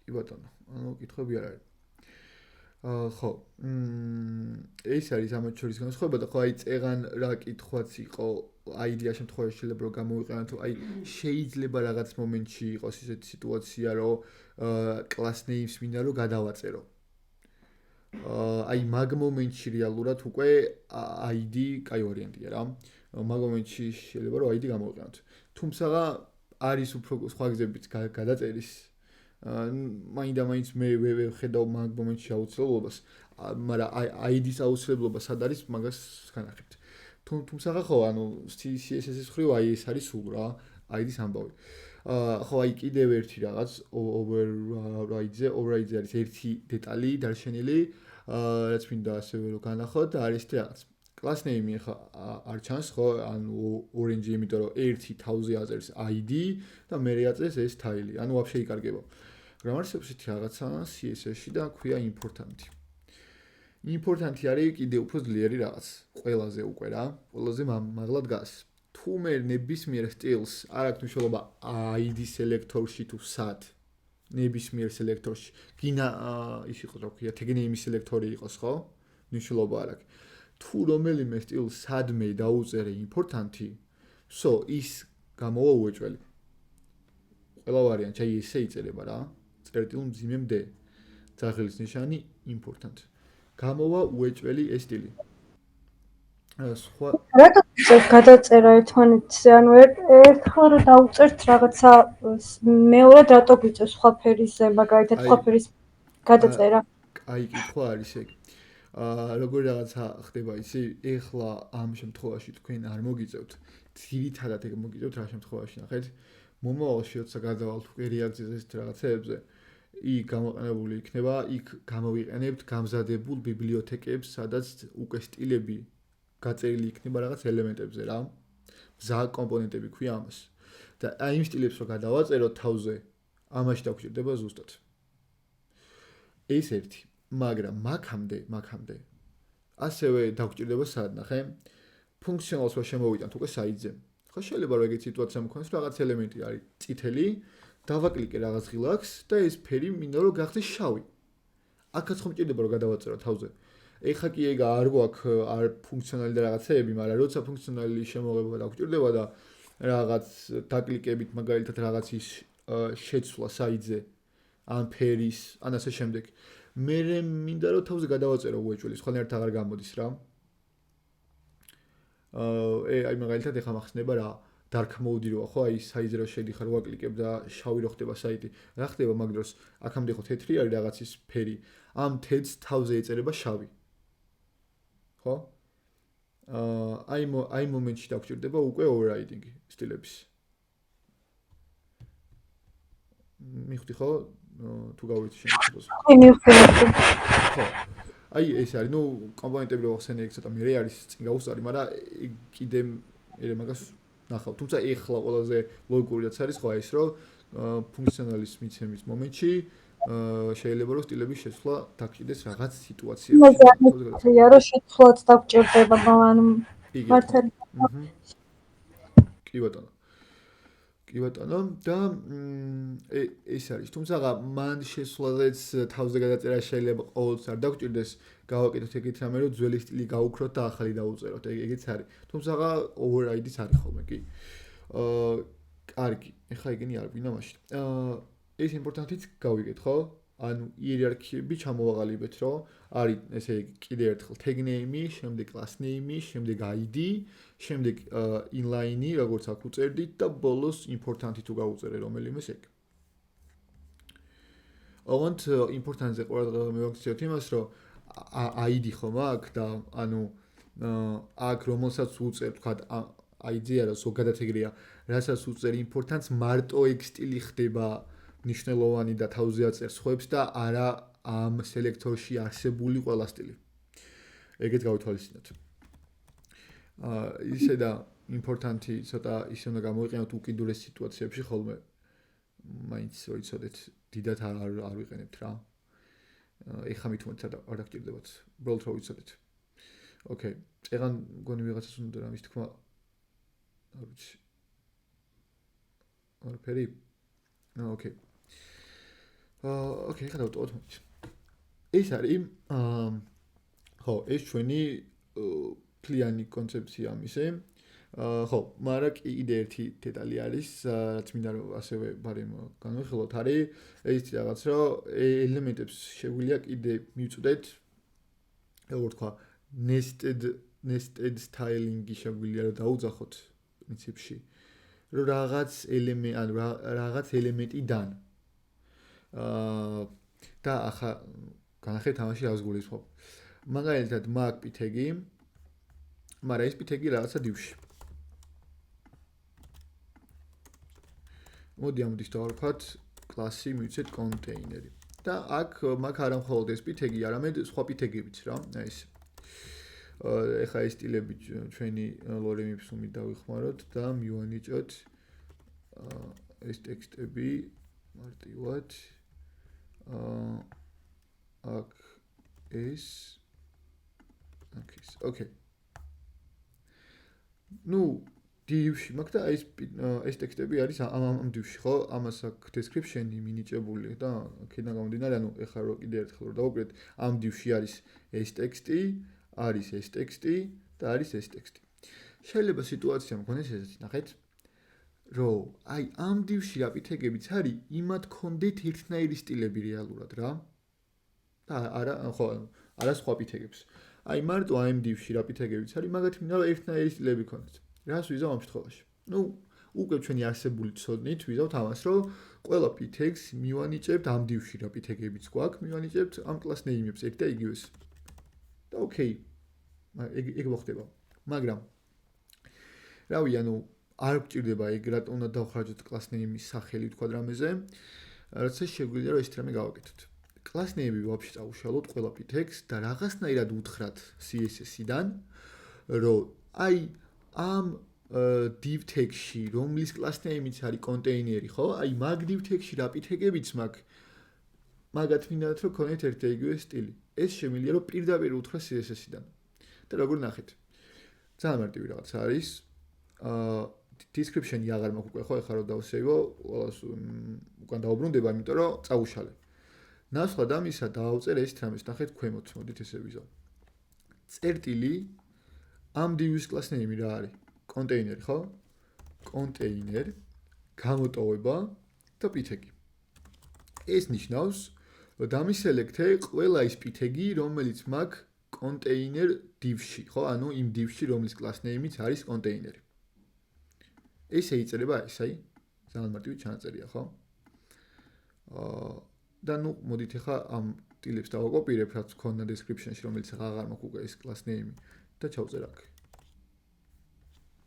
კი ბატონო, ანუ კითხვები არ არის. ხო, ეს არის ამათ შორის განსხვავება და ხო აი წეღან რა კითხვაც იყო, აიდეა შემთხვევაში შეიძლება რომ გამოვიყენოთ, თუ აი შეიძლება რაღაც მომენტში იყოს ისეთი სიტუაცია, რომ class names მინდა რომ გადავაწერო. აი მაგ მომენტში რეალურად უკვე ID კაი ვარიანტია რა. მაგ მომენტში შეიძლება რომ ID გამოვიყენოთ. თუმცა არის უფრო სხვა გზებით გადაწერის მაინდა-მაინც მე ვხედავ მაგ მომენტში აუცილებლობას, მაგრამ ID-ს აუცილებლობა სად არის, მაგას განახებთ. თუმცა ხო, ანუ CSS-ის ხრივ აი ეს არის სულ რა, ID-ს ამბავი. ხო, აი კიდევ ერთი რაღაც override-ზე არის ერთი დეტალი დარჩენილი, რაც მინდა ასევე რომ განახოთ და არის რაღაც class name-ი ხა არ ჩანს ხო, ანუ orange-ი, იმიტომ რომ ერთი თავზე აწერს ID და მერე აწერს ეს style-ი, ანუ ვაფშე იკარგება. მაგრამ არის ესეთი რაღაცა CSS-ში და ქვია important-ი. important-ი არის კიდე უფრო ძლიერი რაღაც, ყველაზე უკვე რა, ყველაზე მაღლა დგას. თუ მე ნებისმიერ სტილს არ აქვს მნიშვნელობა ID selector-ში თუ სად, ნებისმიერ selector-ში, გინა ის იყოს რა ქვია, tag name-ის selector-ი იყოს ხო? მნიშვნელობა არ აქვს. თუ რომელიმე სტილს სადმე დაუწერე important-ი, ის გამოვა უეჭველი. ყველა ვარიანტი აი ესე იწერება რა. წერტილ მძიმემდე ძაღლის ნიშანი important. გამოვა უეჭველი ეს სტილი. სხვა რატო გადაწერა ერთმანეთზე, ანუ ერთხელ რომ დაუწერთ რაღაცა მეორედ რატო გვიწევს სხვა ფერისზე, მაგალითად სხვა ფერის გადაწერა? აი კითხვა არის ეგ. როგორი რაღაცა ხდება ისი, ეხლა ამ შემთხვევაში თქვენ არ მოგიწევთ, ძირითადად ეგ მოგიწევთ რა შემთხვევაში ნახეთ. მომავალში როცა გადავალთ უკვე რეაქციაზე ეს რაღაცეებზე, იქ გამოყენებული იქნება, იქ გამოვიყენებთ გამზადებულ ბიბლიოთეკებს, სადაც უკვე სტილები გაწერილი იქნება რაღაც ელემენტებზე რა. მზა კომპონენტები ქვია ამას. და აი იმ სტილებს რო გადავაწეროთ თავზე, ამაში დაგვჭირდება ზუსტად. ეს ერთი, მაგრამ მაქამდე ასევე დაგვჭირდება სად ნახე? ფუნქციონალს ვარ შემოვიტანთ უკვე საიტზე. ხო შეიძლება რომ ეგეთი სიტუაცია მქონდეს, რომ რაღაც ელემენტი არის წითელი, დავაკლიკე რაღაც ღილაკს და ეს ფერი მინდა რომ გახდეს შავი. აქაც ხომ ჭირდება რომ გადავაწერო თავზე. ეხა კი ეგ არ გვაქვს არ ფუნქციონალი და რაღაცეები, მაგრამ როცა ფუნქციონალი შემოღება და გვჭირდება და რაღაც დაკლიკებით მაგალითად რაღაცის შეცვლა საიტზე ან ფერის, ან ასე შემდეგ. მე მინდა რომ თავზე გადავაწერო უეჭველი, სხვანაირად აღარ გამოდის რა. აი მაგალითად ეხა მახსნება რა dark mode როა ხო აი საიტზე რო შედიხარ ვაკლიკებ და შავი რო ხდება საიტი. რა ხდება მაგ დროს აქამდე ხო თეთრი არის რაღაცის ფერი. ამ თეთრს თავზე ეწერება შავი. ხო? აი მომენტში დაგჭირდება უკვე overriding სტილების. მიხვდი ხო? თუ გავიწი შემოწმოს. ხო. აი ეს არის, ნუ კომპონენტები რო ხსენე ეგ ცოტა მერე არის წინ გაუსწარი, მაგრამ კიდე მე მაგას ნახავ. თუმცა ეხლა ყველაზე ლოგიკური რაც არის ხო ის რომ ფუნქციონალის მიცემის მომენტში შეიძლება რომ სტილების შეცვლა დაგჭირდეს რაღაც სიტუაციებში. მაგალითად რომ შეცვლაც დაგჭირდება, ანუ მართალი. კი ბატონო. კი ბატონო და ეს არის. თუმცა მან შესვლაზეც თავზე გადაწერა შეიძლება ყოველთვის არ დაგჭირდეს, გავაკეთოთ ეგეთ რამე რომ ძველი სტილი გაუქროთ და ახალი დაუწეროთ. ეგეც არის. თუმცა override-იც არის ხოლმე კი. კარგი. ეხლა ეგენი არ გვინდა მაშინ. ეს იმპორტანტიც გავიგეთ, ხო? ანუ იერარქიები ჩამოვაყალიბეთ, რომ არის ესე იგი კიდე ერთხელ tag name-ი, შემდეგ class name-ი, შემდეგ ID, შემდეგ inline-ი, როგორც აქ უწერდით და ბოლოს important-ი თუ გაუწერე რომელიმეს ეგ. ოღონდ important-ზე ყოველდღე მივაქციოთ იმას, რომ ID ხომ აქ და ანუ აქ რომელსაც უწერ, თქვა ID-ზე არა, ზოგადად ეგრეა, რასაც უწერ important-ს მარტო ეგ სტილი ხდება ნიშნულოვანი და თავზე აწერს ხვებს და არა ამ სელექტორში არსებული ყველა სტილი. ეგეც გავითვალისწინოთ. ისე და important-ი ცოტა ისე უნდა გამოიყენოთ უკიდურეს სიტუაციებში ხოლმე. მაინც რო იცოდეთ, დიდად არ ვიყენებთ რა. ეხა მithumetet არ დაგჭირდებათ. უბრალოდ რო ვიცოდეთ. ოკეი. წეგან მგონი ვიღაცას უნდა რა მის თქმა. არ ვიცი. არაფერი. ოკეი. ოკეი, ხა დავტოვოთ მოიცა. ეს არის ხო, ეს ჩვენი კლიანი კონცეფცია ამისე. ხო, მაგრამ კიდე ერთი დეტალი არის, რაც მინდა რომ ასევე ბარემ განვიხილოთ, არის ეს რაღაც რომ ელემენტებს შეგვიძლია კიდე მივწვდეთ, როგორ თქვა, nested styling-ი შეგვიძლია რომ დაუძახოთ პრინციპში, რომ რაღაც ელემენტიდან და ახლა განახეთ ამაში რას გულისხმობ. მაგალითად მაგ პითეგი, მაგრამ ეს პითეგი რაღაცა div-ში. მოდი ამდის დავარქვათ კლასი მივცეთ კონტეინერი. და აქ მაგ არა მხოლოდ ეს პითეგი, არამედ სხვა პითეგებიც რა, ეს. ეხა ეს სტილები ჩვენი lorem ipsum-ით დავიხმაროთ და მივანიჭოთ ეს ტექსტები მარტივად. აქ ეს ოკეი. ნუ div-ში მაგ და ეს ტექსტები არის ამ div-ში, ხო? ამას აქვს description-ი მინიჭებული და აქედან გამომდინარე, ანუ ეხლა რო კიდე ერთხელ რო დავუკვირდეთ, ამ div-ში არის ეს ტექსტი, არის ეს ტექსტი და არის ეს ტექსტი. შეიძლება სიტუაცია მქონდეს ესეთი, ნახეთ, რომ აი ამ div-ში რა პითეგებიც არის, იმათ ქონდეთ ერთნაირი სტილები რეალურად რა. და არა სხვა პითეგებს. აი მარტო ამ div-ში რა პითეგებიც არის, მაგათ მინდა რომ ერთნაირი სტილები ქონდეთ. რას ვიზავ ამ შემთხვევაში? ნუ უკვე ჩვენი არსებული ცოდნით ვიზავთ ამას, რომ ყველა პითეგს მივანიჭებთ ამ div-ში რა პითეგებიც გვაქვს, მივანიჭებთ ამ class name-ებს ერთ და იგივეს. და ოკეი. ეგ მოხდება. მაგრამ რავი, ანუ არ გჭირდება ეგ რატომ უნდა დავხარჯოთ class name-ის სახელი თქვა რამეზე, რაცა შეგვიძლია რომ ეს რამე გავაკეთოთ. class name-ი ვაფშე წავუშალოთ ყველა პითეგს და რაღაცნაირად უთხრათ CSS-იდან, რომ აი ამ div tag-ში, რომლის class name-იც არის კონტეინერი, ხო? აი მაგ div tag-ში რა პითეგებიც მაქვს, მაგათ მინდათ რომ ქონეთ ერთი იგივე სტილი. ეს შემიძლია რომ პირდაპირ უთხრა CSS-იდან. და როგორ ნახეთ? ძალიან მარტივი რაღაც არის. description-ი აღარ მაქვს უკვე ხო, ეხლა რომ დავსეივო, ყველას უკან დაუბრუნდება, იმიტომ რომ წავუშალე. ნაცვლად ამისა დავწერე ეს რამეს, ნახეთ ქვემოთ, მოდით ესე ვიზავ. წერტილი ამ div-ის class name რა არის? კონტეინერი, ხო? კონტეინერ, გამოტოვება და პითეგი. ეს ნიშნავს, რომ დამისელექტე ყველა ის პითეგი, რომელიც მაქვს კონტეინერ div-ში, ხო? ანუ იმ div-ში, რომლის class name-იც არის კონტეინერი. ესე იწერება ეს, აი, ძალიან მარტივი ჩანაწერია, ხო? და ნუ მოდით ახლა ამ ტილებს დავაკოპირებ, რაც ქონდა description-ში, რომელიც აღარ მაქვს უკვე ეს class name და ჩავწერ აქ.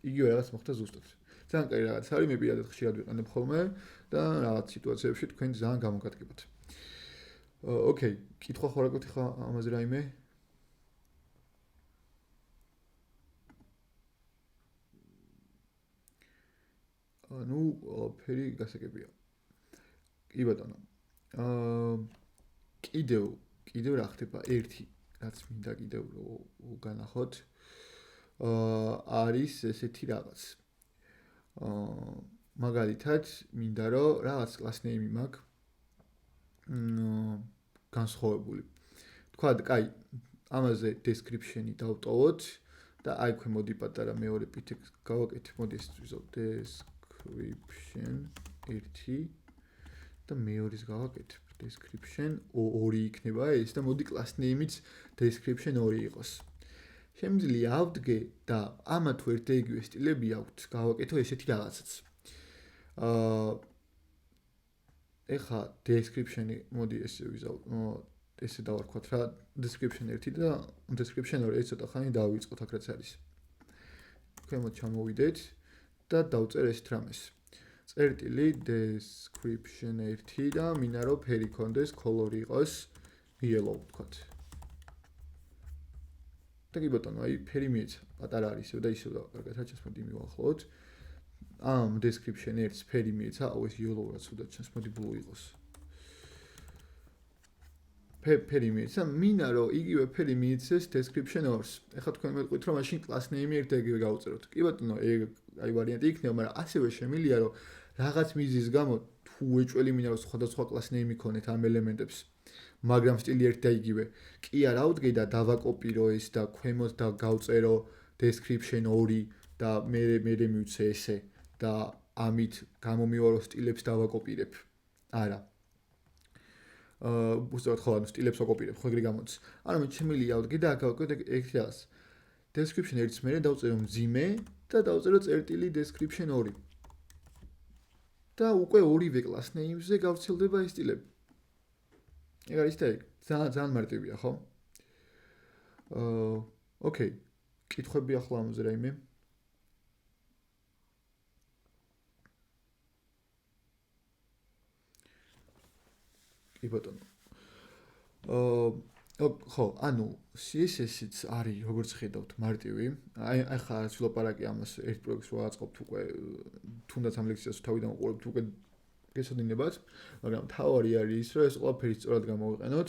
იგივე რაღაც მოხდა ზუსტად. ძალიან კაი რაღაც არის, მე პირადად ხშირად ვიყენებ ხოლმე და რაღაც სიტუაციებში თქვენ ძალიან გამოგადგებათ. ოკეი, კითხვა ხო რა გქონდა ამაზე რაიმე? ну, ფერი გასაგებია. კი ბატონო. კიდევ რა ხდება? ერთი, რაც მინდა კიდევ განახოთ. არის ესეთი რაღაც. მაგალითად, მინდა რომ რაღაც class name-ი მაქვს. განსხვავებული. თქვა, კაი, ამაზე description-ი დავტოვოთ და აი ქვე მოდი პატარა მეორე პითექს გავაკეთებ. მოდი ეს ვიზო description 1 და მეორის გავაკეთებ. description 2 იქნება ეს და მოდი class name-იც description 2 იყოს. შემიძლია ავდგე და ამა თუ ერთ და იგივე სტილები აქვთ, გავაკეთო ესეთი რაღაცაც. ეხა description-ი, მოდი ესე ვიზავ, ესე დავარქვათ რა, description 1 და description 2 ეს ცოტა ხანი დავიწყოთ აქ რაც არის. ქვემოთ ჩამოვიდეთ და დავწერ ეს რამეს. წერტილი description 1 და მინდა რომ ფერი კონდეს, color იყოს yellow ვთქვათ. და კი ბატონო, აი ფერი მიეცა, პატარა არის და ისევ და კარგად რა ჩანს, მოდი მივახლოთ. ამ description 1-ს ფერი მიეცა, აუ ეს yellow რაც უნდა ჩანს, მოდი blue იყოს. ფერი მიეცა, მინდა რომ იგივე ფერი მიეცეს description 2-ს. ეხლა თქვენ მეთქვით რომ მაშინ class name-ი ერთ და იგივე გავუწეროთ. კი ბატონო, აი ვარიანტი იქნება, მაგრამ ასევე შემიძლია რომ რაღაც მიზის გამო თუ ეჭველი მინდა რომ სხვადასხვა class name-ი ქონეთ ამ ელემენტებს, მაგრამ სტილი ერთ და იგივე. კი არ ავდგე და დავაკოპირო ეს და ქვემოთ და გავწერო description 2 და მე მივცე ესე და ამით გამომივარო სტილებს დავაკოპირებ. არა. უბრალოდ ხო, ანუ სტილებს ვაკოპირებ, ხო ეგრე გამოდის. ანუ მე შემიძლია ავდგე და გავაკეთე ეგ რაღაც. description 1-ს მე დავწერო მძიმე და დავწერო წერტილი description 2. და უკვე ორივე class name-ზე გავრცელდება ეს სტილები. ეგ არის და ეგ. ძალიან მარტივია, ხო? ოკეი. კითხვები ახლა ამაზე რაიმე? კი ბატონო. ხო, ანუ CSS-იც არის, როგორც ხედავთ, მარტივი. აი ხა ვილაპარაკი ამას ერთ პროექტს რო აწყობთ უკვე, თუნდაც ამ ლექციას თავიდან უყურებთ უკვე გესადინებათ, მაგრამ თავარი არის ის, რომ ეს ყველაფერი სწორად გამოვიყენოთ.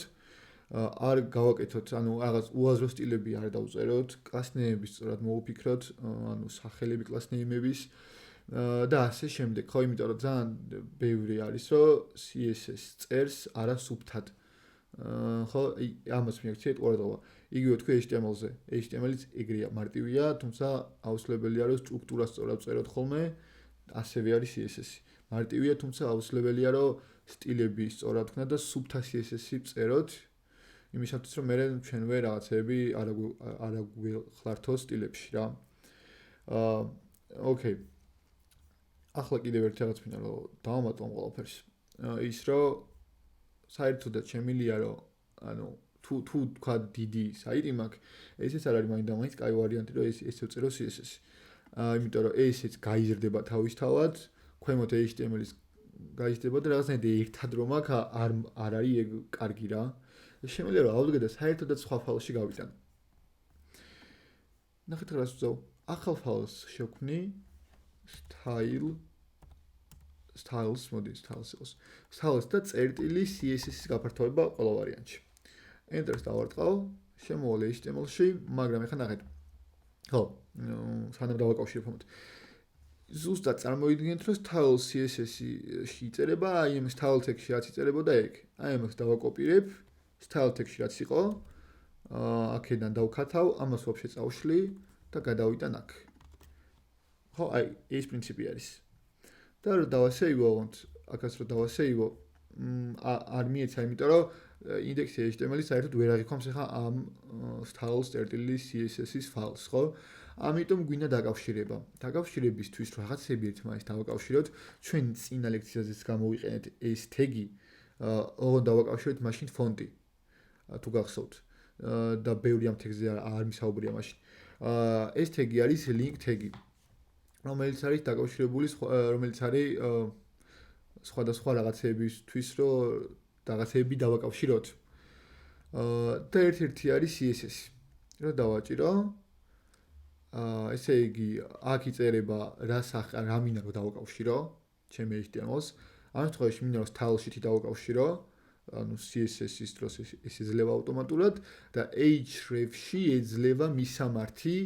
არ გავაკეთოთ, ანუ რაღაც უაზრო სტილები არ დავწეროთ, class name-ები სწორად მოუფიქროთ, ანუ სახელები class name-ების და ასე შემდეგ, ხო, იმიტომ რომ ძალიან ბევრი არის, რომ CSS წერს არა სუფთად. ხო, ამას მიაქციეთ ყურადღება. იგივე თქვი HTML-ზე. HTML-იც ეგრეა, მარტივია, თუმცა აუცილებელია რომ სტრუქტურა სწორად წეროთ ხოლმე, ასევე არის CSS-ი. მარტივია, თუმცა აუცილებელია რომ სტილები სწორად ვქნა და სუფთა CSS-ი წეროთ. იმისათვის რომ მე ჩვენვე რაღაცები არ გვხლართო სტილებში რა. ოკეი. ახლა კიდევ ერთი რაღაც მინდა რომ დავამატო ყველაფერს. ის რომ საერთოდაც შემილია რომ ანუ თუ თქვა დიდი საიტი მაქვს, ესეც არ არის მაინდა-მაინც კაი ვარიანტი რომ ესე ვწერო CSS-ი. იმიტომ რომ ესეც გაიზრდება თავისთავად, ქვემოთ HTML-ის გაიზრდება და რაღაცნაირად ერთად რომ აქ არ არის ეგ კარგი რა. შემიძლია რომ ავდგე და საერთოდაც სხვა ფაილში გავიტანო. ნახეთ რა ვწავ. ახალ ფაილს შევქმნი styles, მოდი styles იყოს. styles და წერტილი CSS-ის გაფართოება ყველა ვარიანტში. Enter-ს დავარტყავ, შემოვალ HTML-ში, მაგრამ ეხლა ნახეთ. ხო, სანამ დავაკავშირებ ამათ. ზუსტად წარმოიდგინეთ, რომ style CSS-ში იწერება, აი ამ style tag-ში რაც იწერებოდა ეგ. აი ამას დავაკოპირებ, style tag-ში რაც იყო, აქედან დავკათავ, ამას ვაფშე წავშლი და გადავიტან აქ. ხო, აი ეს პრინციპი არის. და რომ დავასეივო, აქაც რომ დავასეივო, არ მიეცა, იმიტომ რომ index HTML-ი საერთოდ ვერ აღიქვამს ახლა ამ styles.css-ის ფაილს, ხო? ამიტომ გვინდა დაკავშირება. დაკავშირებისთვის რომ რაღაცები ერთმანეთს დავაკავშიროთ, ჩვენ წინა ლექციაზეც გამოვიყენეთ ეს თეგი, ოღონდ დავაკავშირეთ მაშინ ფონტი. თუ გახსოვთ. და ბევრი ამ თეგზე არ მისაუბრია მაშინ. ეს თეგი არის link თეგი, რომელიც არის დაკავშირებული, რომელიც არის სხვადასხვა რაღაცეებისთვის, რომ რაღაცეები დავაკავშიროთ. და ერთ-ერთი არის CSS. რა დავაჭირო? ესე იგი, აქ იწერება რა მინდა რომ დავაკავშირო, ჩემი HTML-ს. ამ შემთხვევაში მინდა რომ style sheet-ი დავაკავშირო, ანუ CSS-ის დროს ეს ეძლევა ავტომატურად და href-ში ეძლევა მისამართი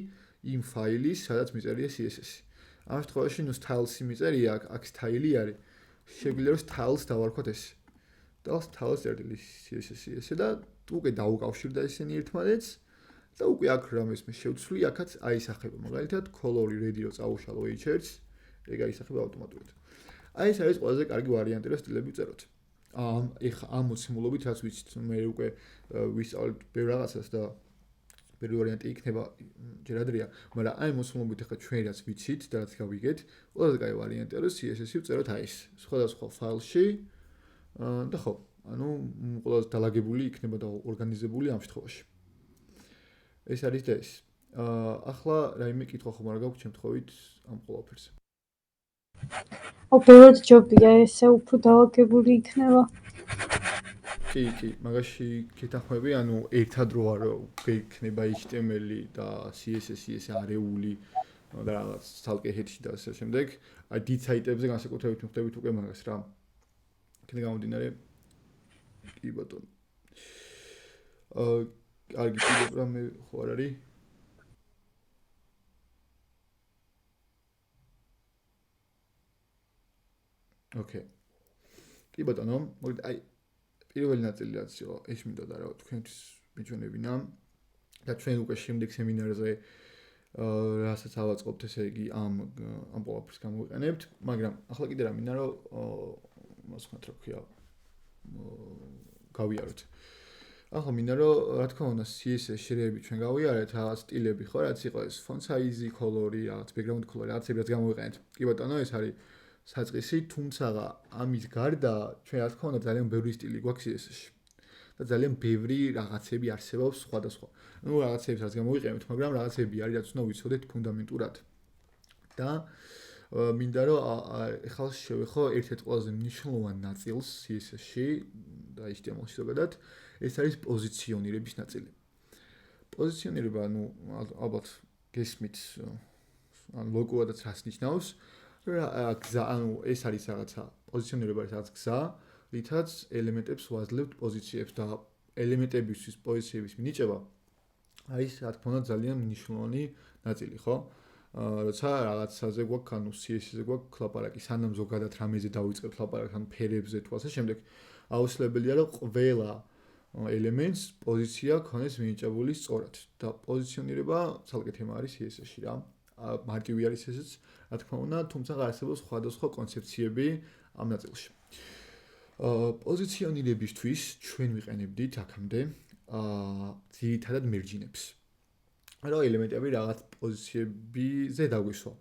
იმ ფაილის, სადაც მიწერია CSS-ი. ამ შემთხვევაში ნუ style-ი მიწერია, აქ style-ი არის. შეგვიძლია რომ styles დავარქვათ ეს. და styles.css-ი ესე და უკვე დაუკავშირდა ესენი ერთმანეთს. და უკვე აქ რამეს მე შევცვლი, აქაც აისახება. მაგალითად, color-ი ready რო წავუშალო h-ს, ეგ აისახება ავტომატურად. აი ეს არის ყველაზე კარგი ვარიანტი, რომ სტილები ვწეროთ. ეხა ამ მოცემულობით რაც ვიცით, მე უკვე ვისწავლეთ ბევრ რაღაცას და ბევრი ვარიანტი იქნება, ჯერ ადრეა, მაგრამ აი მოცემულობით ეხა ჩვენ რაც ვიცით და რაც გავიგეთ, ყველაზე კარგი ვარიანტია, რომ CSS-ი ვწეროთ აი ეს, სხვადასხვა ფაილში და ხო, ანუ ყველაზე დალაგებული იქნება და ორგანიზებული ამ შემთხვევაში. ეს არის და ეს. ახლა რაიმე კითხვა ხომ არ გაქვს შემთხვევით ამ ყველაფერზე. ოპერატ ჯობია ესე უფრო დაალაგებული იქნება. კი, მაგაში გეთანხმები, ანუ ერთად რო არ გეიქნება HTML-ი და CSS-ი ესე არეული და რაღაც თალკე ჰედში და ასე შემდეგ. აი დიდ საიტებზე განსაკუთრებით მიხვდებით უკვე მაგას რა. იქნება გამომდინარე. კი ბატონო. კარგი, კიდევ რამე ხო არ არის? ოკეი. კი ბატონო, მოგეთ აი პირველი ნაწილი რაც იყო, ეს მინდოდა რომ თქვენთვის მიჩვენებინა და ჩვენ უკვე შემდეგ სემინარზე რასაც ავაწყობთ, ესე იგი ამ ყველაფერს გამოვიყენებთ, მაგრამ ახლა კიდე რა მინდა რომ მას ხოთ რა ქვია გავიაროთ. ახლა მინდა რომ რა თქმა უნდა CSS შრეები ჩვენ გავიარეთ, რაღაც სტილები ხო, რაც იყო ეს font size, color-ი, რაღაც background color-ი, რაღაცები რაც გამოვიყენეთ. კი ბატონო, ეს არის საწყისი, თუმცა ამის გარდა ჩვენ რა თქმა უნდა ძალიან ბევრი სტილი გვაქვს CSS-ში. და ძალიან ბევრი რაღაცები არსებობს სხვადასხვა. ნუ რაღაცებს რაც გამოვიყენებთ, მაგრამ რაღაცები არის რაც უნდა ვიცოდეთ ფუნდამენტურად. და მინდა რომ ახლა შევეხო ერთ-ერთ ყველაზე მნიშვნელოვან ნაწილს CSS-ში და HTML-ში ზოგადად, ეს არის პოზიციონირების ნაწილი. პოზიციონირება, ნუ ალბათ გესმით, ან ლოგოადაც რას ნიშნავს? გზა, ანუ ეს არის რაღაცა, პოზიციონირება არის რაღაც გზა, რითაც ელემენტებს ვაძლევთ პოზიციებს და ელემენტებისთვის პოზიციების მინიჭება არის რა თქმა უნდა ძალიან მნიშვნელოვანი ნაწილი, ხო? როცა რაღაცაზე გვაქვს, ანუ CSS-ზე გვაქვს ლაპარაკი, სანამ ზოგადად რამეზე დავიწყებთ ლაპარაკს, ანუ ფერებზე თუ ასე შემდეგ, აუცილებელია რომ ყველა ელემენტს პოზიცია ქონდეს მინიჭებული სწორად და პოზიციონირება ცალკე თემა არის CSS-ში რა. მარტივი არის ესეც, რა თქმა უნდა, თუმცა არსებობს სხვადასხვა კონცეფციები ამ ნაწილში. პოზიციონირებისთვის ჩვენ ვიყენებდით აქამდე ძირითადად მერჯინებს. რა ელემენტები რაღაც პოზიციებზე დაგვისვა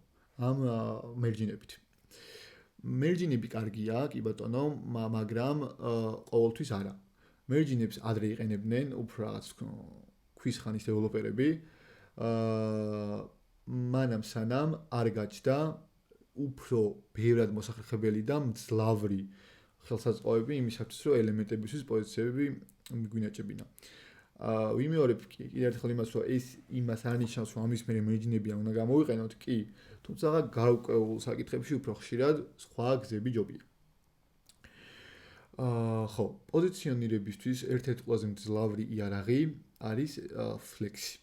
ამ მერჯინებით. მერჯინები კარგია, კი ბატონო, მაგრამ ყოველთვის არა. მერჯინებს ადრე იყენებდნენ უფრო რაღაც ქვის ხანის დეველოპერები. მანამ სანამ არ გაჩნდა უფრო ბევრად მოსახერხებელი და მძლავრი ხელსაწყოები იმისათვის, რომ ელემენტებისთვის პოზიციები მიგვინაჭებინა. ვიმეორებ კიდევ ერთხელ იმას, რომ ეს იმას არ ნიშნავს, რომ ამის მერე მერჯინები არ უნდა გამოვიყენოთ, კი, თუმცა გარკვეულ საკითხებში უფრო ხშირად სხვა გზები ჯობია. ხო, პოზიციონირებისთვის ერთ-ერთი ყველაზე მძლავრი იარაღი არის ფლექსი.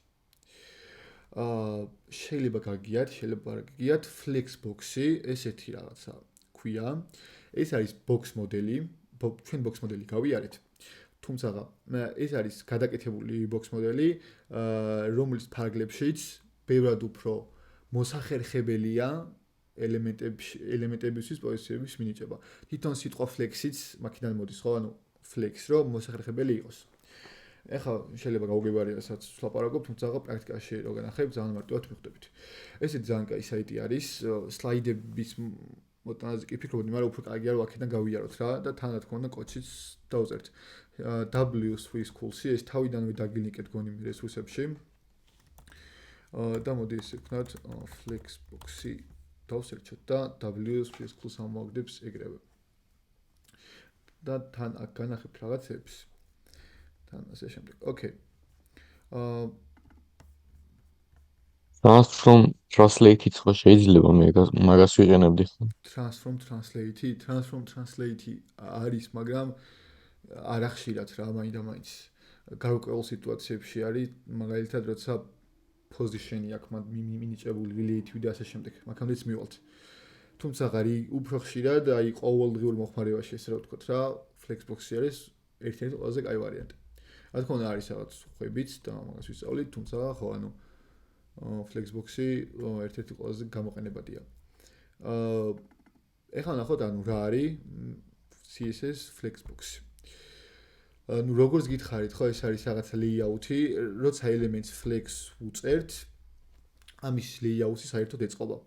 შეიძლება გაგიათ Flexbox-ი, ესეთი რაღაცა ქვია. ეს არის box მოდელი, ჩვენ box მოდელი გავიარეთ. თუმცა ეს არის გადაკეთებული box მოდელი, რომლის ფარგლებშიც ბევრად უფრო მოსახერხებელია ელემენტებისთვის პოზიციების მინიჭება. თვითონ სიტყვა flex-იც მაქედან მოდის, ხო? ანუ flex რომ მოსახერხებელი იყოს. ეხლა შეიძლება გაუგებარია სადაც ვლაპარაკობ, თუმცა პრაქტიკაში რო განახებ ძალიან მარტივად მიხვდებით. ესეც ძალიან კაი საიტი არის, სლაიდების მოტანაზე კი ფიქრობდი, მაგრამ უფრო კარგია რომ აქედან გავიაროთ რა და თან რა თქმა უნდა კოდშიც დავწერთ. W3 Schools-ი ეს თავიდანვე დაგილინკეთ გონი მე რესურსებში. და მოდი ესე ვქნათ Flexbox-ი დავსერჩოთ და W3 Schools ამოვაგდებს ეგრევე. და თან აქ განახებთ რაღაცებს. თან ასე შემდეგ. Okay. Transform translate-იც ხო შეიძლება მაგას ვიყენებდი ხო? Transform translate-ი არის, მაგრამ არა ხშირად რა, მაინც გარკვეულ სიტუაციებში არის, მაგალითად, როცა position-ი აქვს მინიჭებული relative და ასე შემდეგ. მაგამდეც მივალთ. თუმცა უფრო ხშირად, აი ყოველდღიურ მოხმარებაში ესე რა ვთქვათ რა, Flexbox-ი არის ერთ-ერთი ყველაზე კაი ვარიანტი. რა თქმა უნდა არის რაღაც ხვებიც და მაგას ვისწავლით, თუმცა ხო, ანუ Flexbox-ი ერთ-ერთი ყველაზე გამოყენებადია. ეხლა ნახოთ, ანუ რა არის CSS Flexbox-ი. ну როგორც გითხარით, ხო, ეს არის რაღაცა layout-ი, როცა elements flex უწერთ, ამის layout-ი საერთოდ ეწყობა.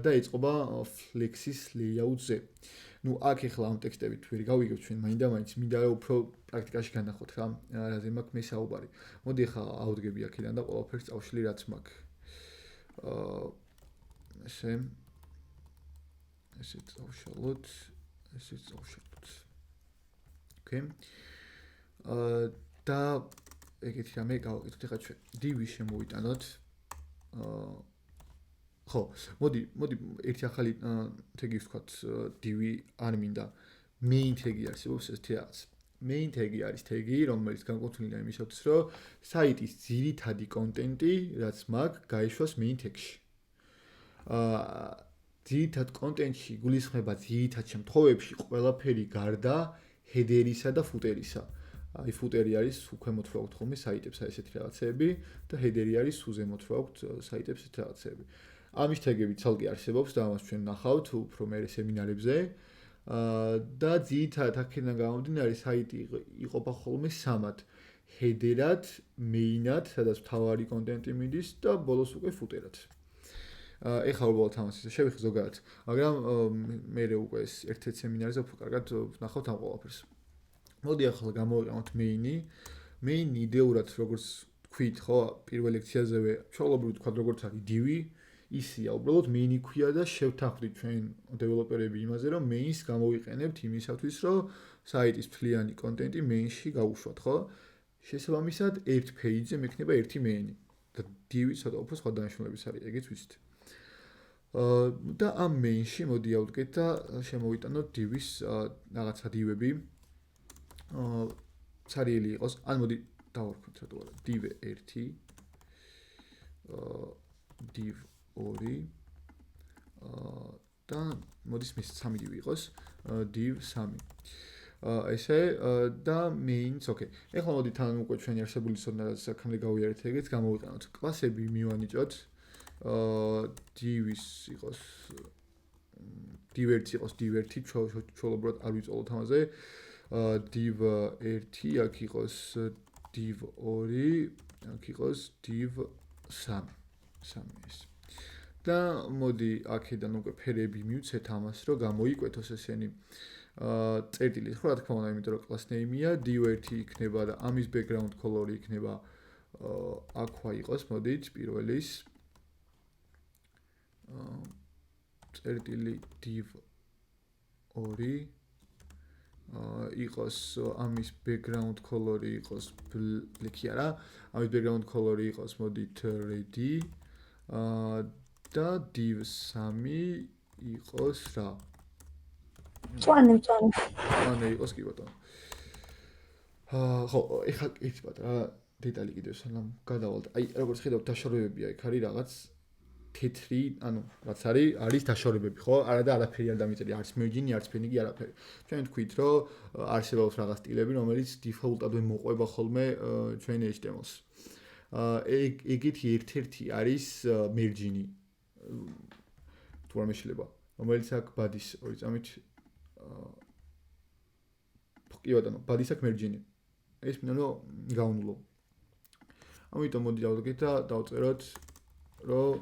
და ეწყობა flex-ის layout-ზე. ну აქ ეხლა ამ ტექსტებით ვერ გავიგებთ ჩვენ მაინდა-მაინც, მინდა რომ უფრო პრაქტიკაში განახოთ რა, რაზე მაქვს მე საუბარი. მოდი ეხლა ავდგები აქედან და ყველაფერს წავშლი რაც მაქვს. ესე წავშალოთ. Okay. და ეგეთი რამე გავაკეთოთ ეხლა ჩვენ. div-ი შემოვიტანოთ. ხო, მოდი ერთი ახალი tag-ი ვთქვათ, div-ი არ მინდა. main tag-ი არსებობს ესეთი რაღაც. main tag-ი არის tag-ი, რომელიც განკუთვნილია იმისათვის, რომ საიტის ძირითადი კონტენტი, რაც მაქვს, გაიშვას main tag-ში. ძირითად კონტენტში გულისხმება ძირითად შემთხვევებში ყველაფერი გარდა header-ისა და footer-ისა. აი footer-ი არის უქვემოთ რო აქვთ ხოლმე საიტებს ესეთი რაღაცეები და header-ი არის უზემოთ რო აქვთ საიტებს ესეთი რაღაცეები. ამის tag-ები ცალკე არსებობს და ამას ჩვენ ნახავთ უფრო მე სემინარებზე. და ძირითადად აქედან გამომდინარე საიტი იყოფა ხოლმე სამად. header-ად, main-ად, სადაც მთავარი კონტენტი მიდის და ბოლოს უკვე footer-ად. ეხლა უბრალოდ ამას ისე შევიხე ზოგადად, მაგრამ მე უკვე ეს ერთ-ერთ სემინარზე უფრო კარგად ვნახავთ ამ ყველაფერს. მოდი ახლა გამოვიყენოთ main-ი. main-ი იდეურად როგორც თქვით, ხო, პირველ ლექციაზევე ჩვეულებრივ თქვა როგორც არის div-ი, ისია, უბრალოდ main-ი ქვია და შევთანხმდით ჩვენ დეველოპერები იმაზე, რომ main-ს გამოვიყენებთ იმისათვის, რომ საიტის მთლიანი კონტენტი main-ში გავუშვათ, ხო? შესაბამისად, ერთ page-ზე მექნება ერთი main-ი და div-ი ცოტა უფრო სხვა დანიშნულების არის, ეგეც ვიცით. და ამ main-ში მოდი ავდგეთ და შემოვიტანოთ div-ის რაღაცა div-ები. ცარიელი იყოს, ან მოდი დავარქვით რატო არა, div1, div2 და მოდის მის 3 div იყოს, div3. ესე და main-ს, okay. ეხლა მოდი თან უკვე ჩვენი არსებული ცოდნა აქამდე გავიარეთ ეგეც გამოვიყენოთ. კლასები მივანიჭოთ. div-ის იყოს div1 იყოს div1, ჩვეულებრივად არ ვიწოლოთ ამაზე. div1 აქ იყოს div2, აქ იყოს div3. ეს. და მოდი აქედან უკვე ფერები მივცეთ ამას, რომ გამოიკვეთოს ესენი წერტილით, ხო, რა თქმა უნდა, იმიტომ რომ class name-ია, div1 იქნება და ამის background color-ი იქნება aqua იყოს, მოდით პირველის წერტილი div2 იყოს ამის background color-ი იყოს ბლეკი არა, ამის background color-ი იყოს მოდით ready და div3 იყოს რა? მწვანე იყოს კი ბატონო. ხო, ეხლა ერთი პატარა დეტალი კიდევ სანამ გადავალთ. აი, როგორც ხედავთ, დაშორებებია იქ არის რაღაც თეთრი, ანუ რაც არის დაშორებები, ხო? არა და არაფერი არ დამიწერია, არც merging-ი, არც panic-ი, არაფერი. ჩვენ თქვით, რომ არსებობს რაღაც სტილები, რომელიც default-ად მოყვება ხოლმე ჩვენ HTML-ს. ეგეთი ერთ-ერთი არის merging-ი. თუ არ მეშლება, რომელიც აქ body-ს ორი წამით კი ბატონო, body-ს აქ merging-ი. ეს მინდა რომ გავნულო. ამიტომ მოდი დავდგეთ და დავწეროთ, რომ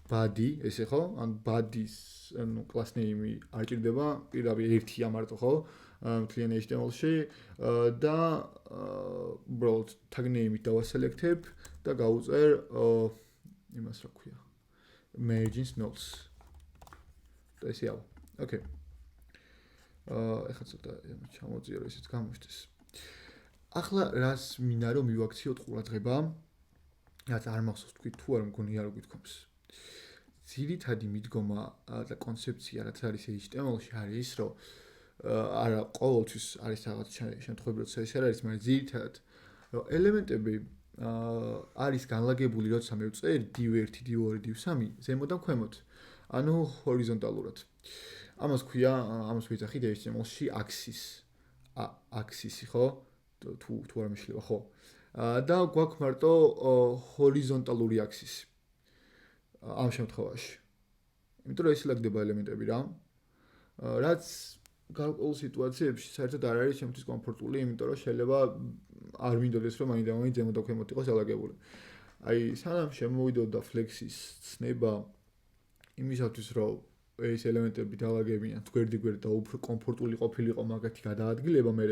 body, ესე ხო? ან body-ს, ანუ class name-ი არ ჭირდება, პირდაპირ ერთია მარტო, ხო? მთლიან HTML-ში და უბრალოდ tag name-ით დავასელექტებ და გავუწერ იმას რა ქვია. Margins nodes. და ესე ავა. Okay. ეხლა ცოტა ჩამოწიე რომ ისიც გამოჩნდეს. ახლა რას მინდა რომ მივაქციოთ ყურადღება? რაც არ მახსოვს თქვი თუ არ მგონია რომ გითქვამს. ძირითადი მიდგომა და კონცეფცია რაც არის HTML-ში არის რომ არა ყოველთვის არის რაღაც შემთხვევები როცა ეს არ არის, მაგრამ ძირითადად რომ ელემენტები არის განლაგებული როცა მივწერ div1, div2, div3 ზემოდან ქვემოთ. ანუ ჰორიზონტალურად. ამას ქვია, ამას ვიძახით HTML-ში axis-ი, ხო? თუ არ მეშლება, ხო? და გვაქვს მარტო ჰორიზონტალური axis-ი. ამ შემთხვევაში. იმიტომ რომ ესილაგდება ელემენტები რა. რაც გარკვეულ სიტუაციებში საერთოდ არ არის ჩემთვის კომფორტული, იმიტომ რომ შეიძლება არ მინდოდეს რომ მაინდა-მაინც ზემოთ და ქვემოთ იყოს დალაგებული. აი, სანამ შემოვიდოდა Flex-ის ცნება იმისათვის რომ ეს ელემენტები დალაგებიან გვერდ-გვერდ და უფრო კომფორტული ყოფილიყო მაგათი გადაადგილება, მე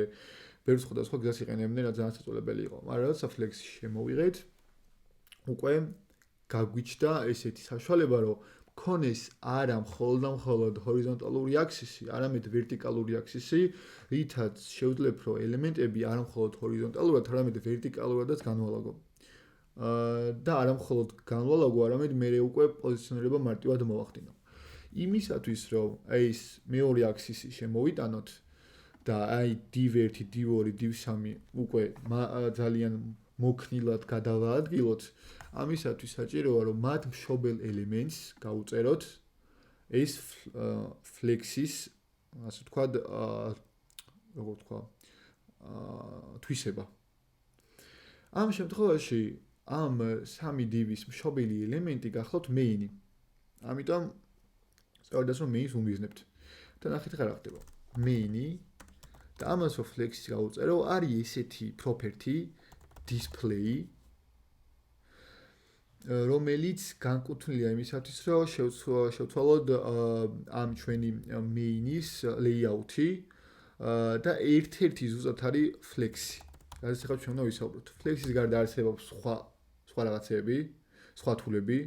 ბევრ სხვადასხვა გზას იყენებდნენ, რაც ძალიან საწოლებელი იყო. მაგრამ როცა Flex-ში შემოვიღეთ, უკვე გაგვიჩნდა ესეთი საშუალება, რომ მქონეს არა მხოლოდ ჰორიზონტალური აქსისი, არამედ ვერტიკალური აქსისი, რითაც შევძლებ, რომ ელემენტები არა მხოლოდ ჰორიზონტალურად, არამედ ვერტიკალურადაც განვალაგო. და არა მხოლოდ განვალაგო, არამედ მე უკვე პოზიციონირება მარტივად მოვახდინო. იმისათვის, რომ ეს მეორე აქსისი შემოვიტანოთ და აი div1, div2, div3 უკვე ძალიან მოქნილად გადავაადგილოთ, ამისათვის საჭიროა რომ მათ მშობელ ელემენტს გავუწეროთ ეს Flex-ის, ასე ვთქვათ, როგორ ვთქვა, თვისება. ამ შემთხვევაში ამ სამი div-ის მშობელი ელემენტი გახლავთ main-ი. ამიტომ სწორედაც რომ main-ს უმიზნებთ. და ნახეთ რა ხდება. main-ი და ამას რომ Flex-ის გავუწერო, არის ესეთი property display, რომელიც განკუთვნილია იმისათვის, რომ შევცვალოთ ამ ჩვენი main-ის layout-ი და ერთ-ერთი ზუსტად არის Flex-ი. რაც ახლა ჩვენ უნდა ვისაუბროთ. Flex-ის გარდა არსებობს სხვა რაღაცეები, სხვა თულები.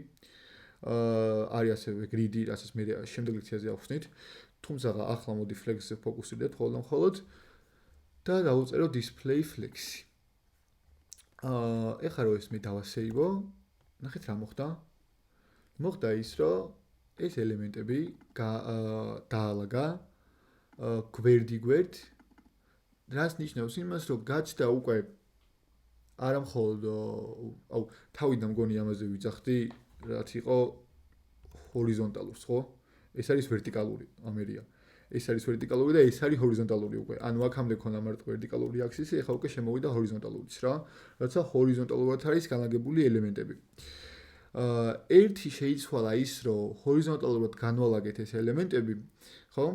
არის ასევე grid-ი, რასაც მე შემდეგ ლექციაზე ავხსნით. თუმცა ახლა მოდი Flex-ზე ფოკუსირდეთ მხოლოდ და დავუწერო display Flex-ი. ეხლა რომ ეს მე დავასეივო, ნახეთ რა მოხდა. მოხდა ის, რომ ეს ელემენტები დაალაგა გვერდ-გვერდ, რაც ნიშნავს იმას, რომ გაჩნდა უკვე არა მხოლოდ თავიდან მგონი ამაზე ვიძახდი, რაც იყო ჰორიზონტალურს, ხო? ეს არის ვერტიკალური ამერია. ეს არის ვერტიკალური და ეს არის ჰორიზონტალური უკვე. ანუ აქამდე ქონა მარტო ვერტიკალური აქსისი, ეხლა უკვე შემოვიდა ჰორიზონტალურიც რა. რაცა ჰორიზონტალურად არის განლაგებული ელემენტები. ერთი შეიცვალა ის, რომ ჰორიზონტალურად განვალაგეთ ეს ელემენტები, ხო?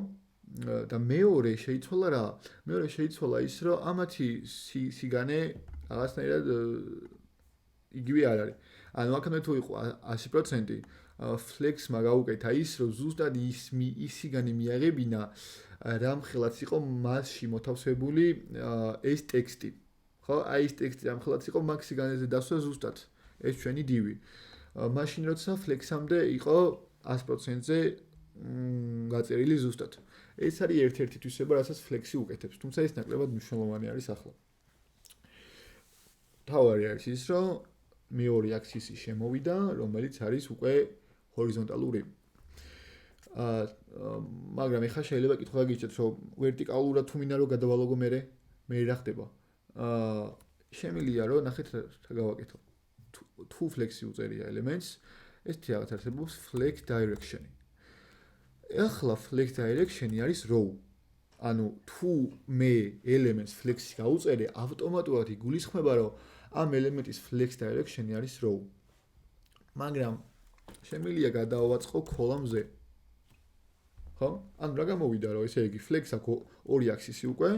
და მეორე შეიცვალა რა? მეორე შეიცვალა ის, რომ ამათი სიგანე რაღაცნაირად იგივე არ არის. ანუ აქამდე თუ იყო 100%, Flex-მა გაუკეთა ის, რომ ზუსტად ისიგანი მიაღებინა რამხელაც იყო მასში მოთავსებული ეს ტექსტი. ხო? აი ეს ტექსტი რამხელაც იყო მაგ სიგანეზე დასვა ზუსტად. ეს ჩვენი div-ი. მაშინ როცა Flex-ამდე იყო 100%-ზე გაწერილი ზუსტად. ეს არის ერთ-ერთი თვისება, რასაც Flex-ი უკეთებს, თუმცა ეს ნაკლებად მნიშვნელოვანი არის ახლა. თავარი არის ის, რომ მეორე აქსისი შემოვიდა, რომელიც არის უკვე ჰორიზონტალური. მაგრამ ეხლა შეიძლება კითხვა გიჩნდეთ, რომ ვერტიკალურად თუ მინდა რომ გადავალაგო მე რა ხდება? შემილია რომ ნახეთ რა გავაკეთო. თუ flex-ი უწერია elements, ესეთი რაღაც არსებობს flex direction-ი. ახლა flex direction-ი არის row. ანუ თუ მე elements flex-ი გავუწერე, ავტომატურად იგულისხმება რომ ამ ელემენტის flex direction-ი არის row. მაგრამ შემილია გადავაწყო column-ზე. ხო? ანუ რა გამოვიდა რომ ესე იგი flex აქვს ორი აქსისი უკვე,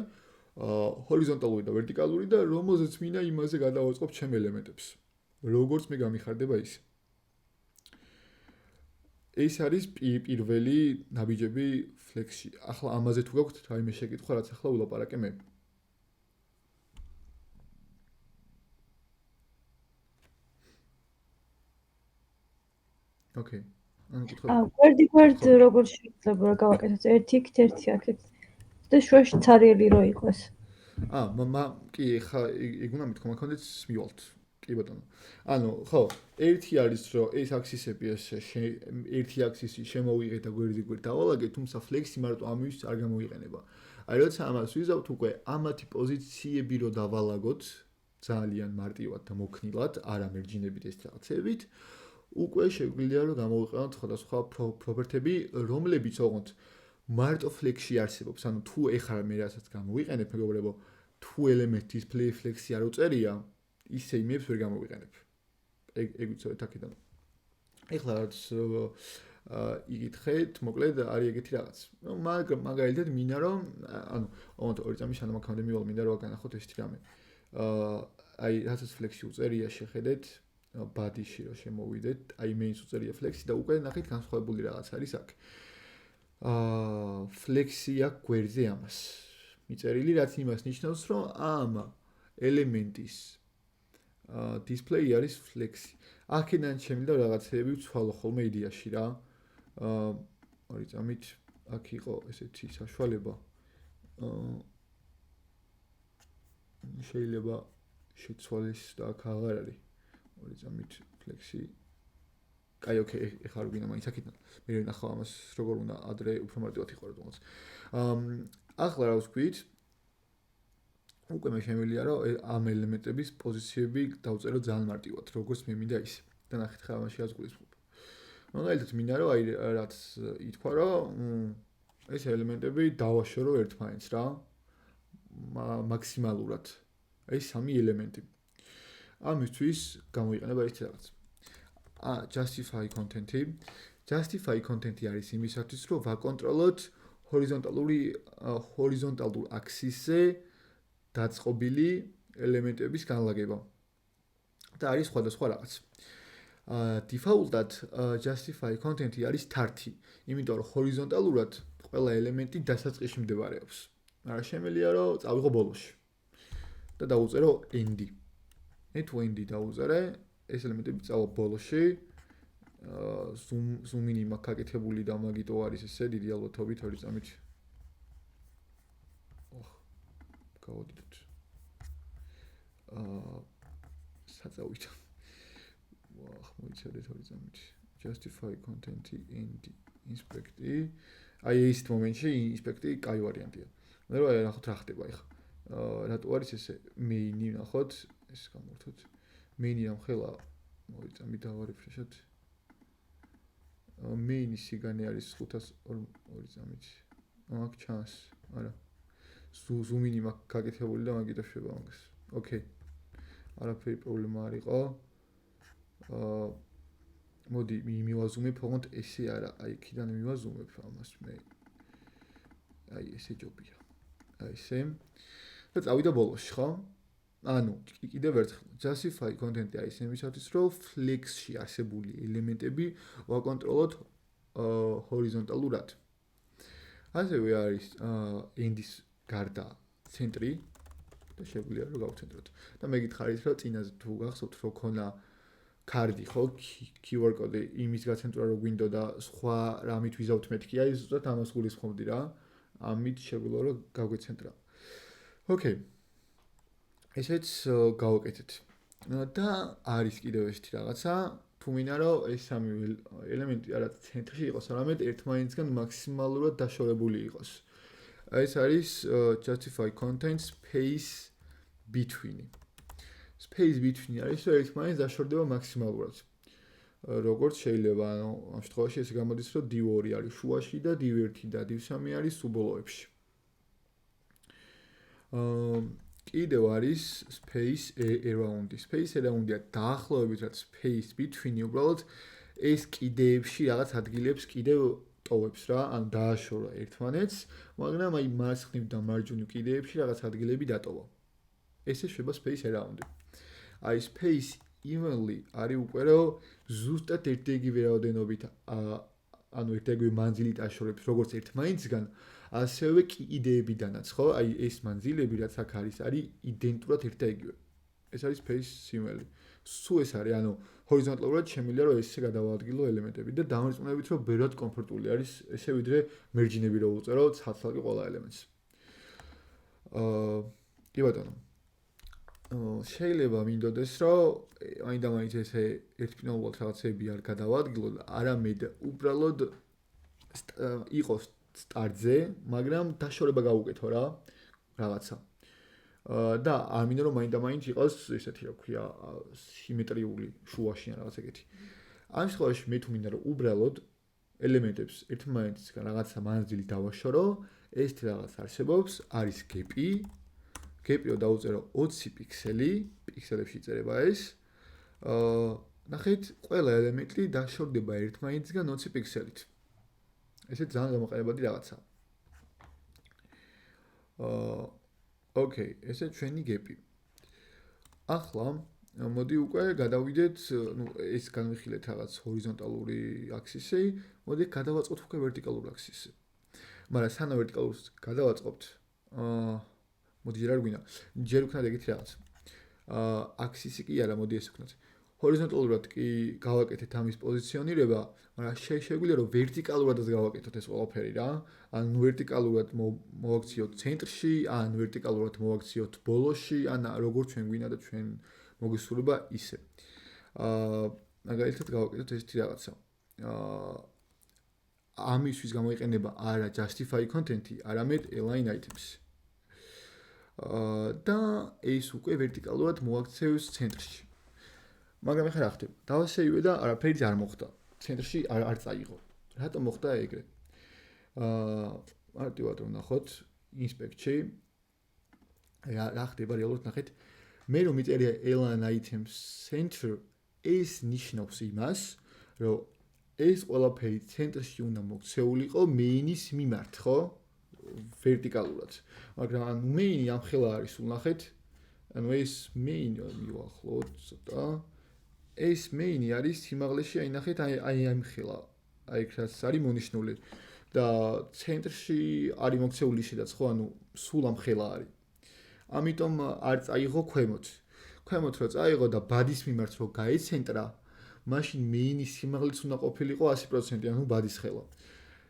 ჰორიზონტალური და ვერტიკალური და რომელზეც მინდა იმაზე გადავაწყობ ჩემ ელემენტებს. როგორც მე გამიხარდება ის. ეს არის პირველი ნაბიჯები flex-ში. ახლა ამაზე თუ გაქვთ რაიმე შეკითხვა, რაც ახლა ვილაპარაკე მე. ოკეი. ანუ კითხვა. გვერდ როგორ შეიძლება რა გავაკეთოთ? ერთი იქით, ერთი აქეთ. და შუაში ცარიელი რო იყოს. კი, ხა იქ უნდა მithქო, მაგქონდეთ მივალთ. კი ბატონო. ანუ, ხო, ერთი არის რომ ეს აქსისები ესე ერთი აქსისი შემოვიღე და გვერდ დავალაგე, თუმცა flex-ი მარტო ამის არ გამოიყენება. აი, როცა ამას ვიზავთ უკვე ამათი პოზიციები რო დავალაგოთ ძალიან მარტივად და მოქნილად, არა მერჯინებით ეს რაღაცებით, უკვე შეგვიძლია რომ გამოვიყენოთ სხვადასხვა პროპერტები, რომლებიც ოღონდ მარტო flex-ში არსებობს. ანუ თუ ეხლა მე რასაც გამოვიყენებ, მეგობრებო, თუ ელემენტის flex-ი არ უწერია, ისე იმებს ვერ გამოვიყენებ. ეგ ვიცოდეთ აქედან. ეხლა რაც იგითხეთ, მოკლედ არის ეგეთი რაღაც. მაგალითად მინდა რომ ანუ ოღონდ ორი წამის ანუ მაგამდე მივალ მინდა რომ განახოთ ესეთი რამე. აი რასაც flex-ი უწერია, შეხედეთ body-ში რომ შემოვიდეთ, აი main-ს უწერია flex-ი და უკვე ნახეთ განსხვავებული რაღაც არის აქ. flex-ი აქვს გვერდზე ამას. მიწერილი, რაც იმას ნიშნავს, რომ ამ ელემენტის display არის flex-ი. აქედან შემიძლია რაღაცეები ვცვალო ხოლმე იდეაში რა. ორი წამით აქ იყო ესეთი საშუალება. შეიძლება შეცვალეს და აქ აღარ არის. ორი წამით flex-ი. კაი, ოკეი, ეხლა არ გვინდა მაინც აქედან. მე ვნახავ ამას როგორ უნდა ადრე უფრო მარტივად იყო რადგანაც. ახლა რა ვსქვით? უკვე მე შემიძლია რომ ამ ელემენტების პოზიციები დავწერო ძალიან მარტივად, როგორც მე მინდა ისე. და ნახეთ ხა ამაში რაც გულისხმობ. მაგალითად მინდა რომ აი რაც ითქვა რომ ეს ელემენტები დავაშორო ერთმანეთს რა. მაქსიმალურად. აი სამი ელემენტი. ამისთვის გამოიყენება ეს რაღაც. justify content-ი. justify content-ი არის იმისათვის რომ ვაკონტროლოთ ჰორიზონტალურ აქსისზე დაწყობილი ელემენტების განლაგება. და არის სხვადასხვა რაღაც. Default-ად justify content-ი არის თართი, იმიტომ რომ ჰორიზონტალურად ყველა ელემენტი დასაწყისში მდებარეობს. მაგრამ შემიძლია რომ წავიღო ბოლოში. და დავუწერო end-ი. თუ end-ი დავუწერე, ეს ელემენტები წავა ბოლოში. zoom-ინი მაქვს გაკეთებული და მაგიტო არის ესე დიდი ალბათობით ორი წამით. გავოდით. საწავით. მოიცადეთ ორი წამით. justify content-ი, end-ი, inspect-ი. აი ეს მომენტში inspect-ი კაი ვარიანტია. მე რა ნახოთ რა ხდება ახლა. რატო არის ესე main-ი ნახოთ, ეს გამოვთოთ. main-ი ამხელა ორი წამით დავარეფრეშოთ. main-ი სიგანე არის 502 წამით. აქ ჩანს, არა. zoom-ინი მაქვს გაკეთებული და მაგიტო შევა მაგას. ოკეი. არაფერი პრობლემა არ იყო. მოდი მივაზუმებ, თუმცა ესე არა, აი იქიდან მივაზუმებ ამას მე. აი ესე ჯობია. აი ესე. და წავიდა ბოლოში, ხო? ანუ კიდევ ერთხელ, justify content-ი არის იმისათვის, რომ flex-ში არსებული ელემენტები ვაკონტროლოთ ჰორიზონტალურად. ასევე არის end-ის გარდა ცენტრი და შეგვიძლია რომ გავცენტროთ. და მე გითხარით რომ წინაზე თუ გახსოვთ რომ ქონა კარდი ხო keyword კოდი იმის გაცენტრა რო გვინდო და სხვა რამით ვიზავთ მეთქი აი ზუსტად ამას გულისხმობდი რა. ამით შეგვიძლია რომ გავგეცენტრა. ოკეი. ესეც გავაკეთეთ. და არის კიდევ ერთი რაღაცა, თუ მინდა რომ ეს სამი ელემენტი არა ცენტრში იყოს, არამედ ერთმანეთისგან მაქსიმალურად დაშორებული იყოს. ეს არის justify content space between-ი. space between არის, რომ ერთმანეთს დაშორდება მაქსიმალურად. როგორც შეიძლება, ანუ ამ შემთხვევაში ესე გამოდის, რომ div2 არის შუაში და div1 და div3 არის უბოლოებში. კიდევ არის space around. Space around-ია დაახლოებით რაც space between-ი უბრალოდ ეს კიდეებში რაღაც ადგილებს კიდევ ტოვებს რა, ანუ დააშორა ერთმანეთს, მაგრამ აი მარცხნივ და მარჯვნივ კიდეებში რაღაც ადგილები დატოვა. ესე შეება space around-ი. აი space evenly არის უკვე რომ ზუსტად ერთიგივე რაოდენობით ანუ ერთიგივე მანძილით აშორებს როგორც ერთმანეთსგან, ასევე კიდეებიდანაც, ხო? აი ეს მანძილები რაც აქ არის იდენტურად ერთიგივე. ეს არის space evenly. სულ ეს არის, ანუ ჰორიზონტალურად შემიძლია რომ ესე გადავაადგილო ელემენტები და დამარწმუნებით რომ ბევრად კომფორტული არის ესე ვიდრე მერჯინები რო უწერო ცალ-ცალკე ყველა ელემენტს. კი ბატონო. შეიძლება მინდოდეს რომ მაინდა-მაინც ესე ერთპიროვნულად რაღაცები არ გადავაადგილო და არამედ უბრალოდ იყოს სტარტზე, მაგრამ დაშორება გავუკეთო რა რაღაცა. და არ მინდა რომ მაინდა-მაინც იყოს ესეთი რა ქვია სიმეტრიული შუაში ან რაღაც ეგეთი. ამ შემთხვევაში მე თუ მინდა რომ უბრალოდ ელემენტებს ერთმანეთისგან რაღაცა მანძილი დავაშორო, ეს რაღაც არსებობს, არის gap-ი. Gap-ი დავუწერო 20 პიქსელი, პიქსელებში იწერება ეს. ნახეთ, ყველა ელემენტი დაშორდება ერთმანეთისგან 20 პიქსელით. ესე ძალიან გამოყენებადი რაღაცაა. Okay, ესე ჩვენი gap-ი. ახლა მოდი უკვე გადავიდეთ, ну, ეს განვიხილეთ რაღაც ჰორიზონტალური აქსისი, მოდი გადავაწყოთ უკვე ვერტიკალურ აქსისზე. მაგრამ სანამ ვერტიკალურს გადავაწყობთ, მოდი ჯერ არ გვინდა, ჯერ ვქნათ ეგეთი რაღაც. აქსისი კი არა, მოდი ეს ვქნათ. ჰორიზონტალურად კი გავაკეთეთ ამის პოზიციონირება, მაგრამ შეგვიძლია რომ ვერტიკალურადაც გავაკეთოთ ეს ყველაფერი რა. ან ვერტიკალურად მოვაქციოთ ცენტრში, ან ვერტიკალურად მოვაქციოთ ბოლოში, ან როგორც ჩვენ გვინდა და ჩვენ მოგესურვება ისე. მაგალითად გავაკეთოთ ესეთი რაღაცა. ამისთვის გამოიყენება არა justify content-ი, არამედ align items. და ეს უკვე ვერტიკალურად მოაქცევს ცენტრში. მაგრამ ეხლა რა ხდება? დავასეივე და არაფერი არ მოხდა. ცენტრში არ წაიღო. რატომ მოხდა ეგრე? მარტივად რომ ნახოთ inspect-ში რა ხდება რეალურად ნახეთ. მე რომ მიწერია align items center ეს ნიშნავს იმას, რომ ეს ყველაფერი ცენტრში უნდა მოქცეულიყო main-ის მიმართ, ხო? ვერტიკალურად. მაგრამ ანუ main-ი ამ ხელა არის, ნახეთ. ანუ ეს main მივახლოთ ცოტა. ეს main-ი არის სიმაღლეში, აი ნახეთ, აი ამ ხელა. აი ეს არის მონიშნული. და ცენტრში არის მოქცეული შედაც, ხო, ანუ სულ ამ ხელა არის. ამიტომ არ წაიღო ქვემოთ. ქვემოთ რო წაიღო და ბადის მიმართ რო გაეცენტრა, მაშინ main-ის სიმაღლეც უნდა ყოფილიყო 100%, ანუ ბადის ხელა.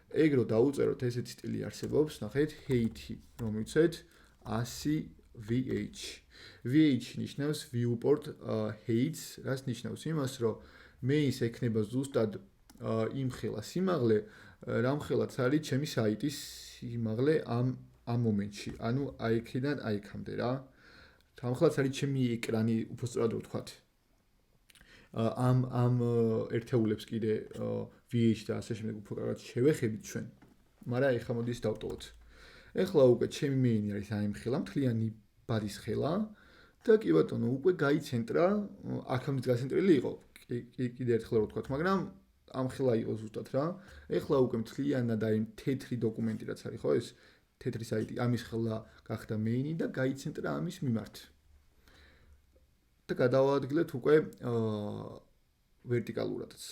ეგ რო დაუწეროთ, ესეთი სტილი არსებობს, ნახეთ, height-ი რომ ვიცეთ 100 VH. VH ნიშნავს viewport height, რაც ნიშნავს იმას, რომ main-ის ექნება ზუსტად იმ ხელა სიმაღლე, რამ ხელაც არის ჩემი საიტის სიმაღლე ამ მომენტში. ანუ აი იქიდან აი იქამდე რა. რამ ხელაც არის ჩემი ეკრანი, უბრალოდ რო ვთქვათ. ამ ერთეულებს კიდე VH და ასე შემდეგ უფრო კარგად შევეხებით ჩვენ. მაგრამ ეხლა მოდი ის დავტოვოთ. ეხლა უკვე ჩემი main-ი არის აი იმ ხელა, მთლიანი ბადის ხელა და კი ბატონო, უკვე გაიცენტრა, აქამდე გაცენტრილი იყო. კიდე ერთხელ რო ვთქვათ, მაგრამ ამ ხელა იყო ზუსტად რა. ეხლა უკვე მთლიანად აი თეთრი დოკუმენტი რაც არის, ხო, ეს თეთრი საიტი, ამის ხელა გახდა main-ი და გაიცენტრა ამის მიმართ. და გადავაადგილეთ უკვე ვერტიკალურადაც.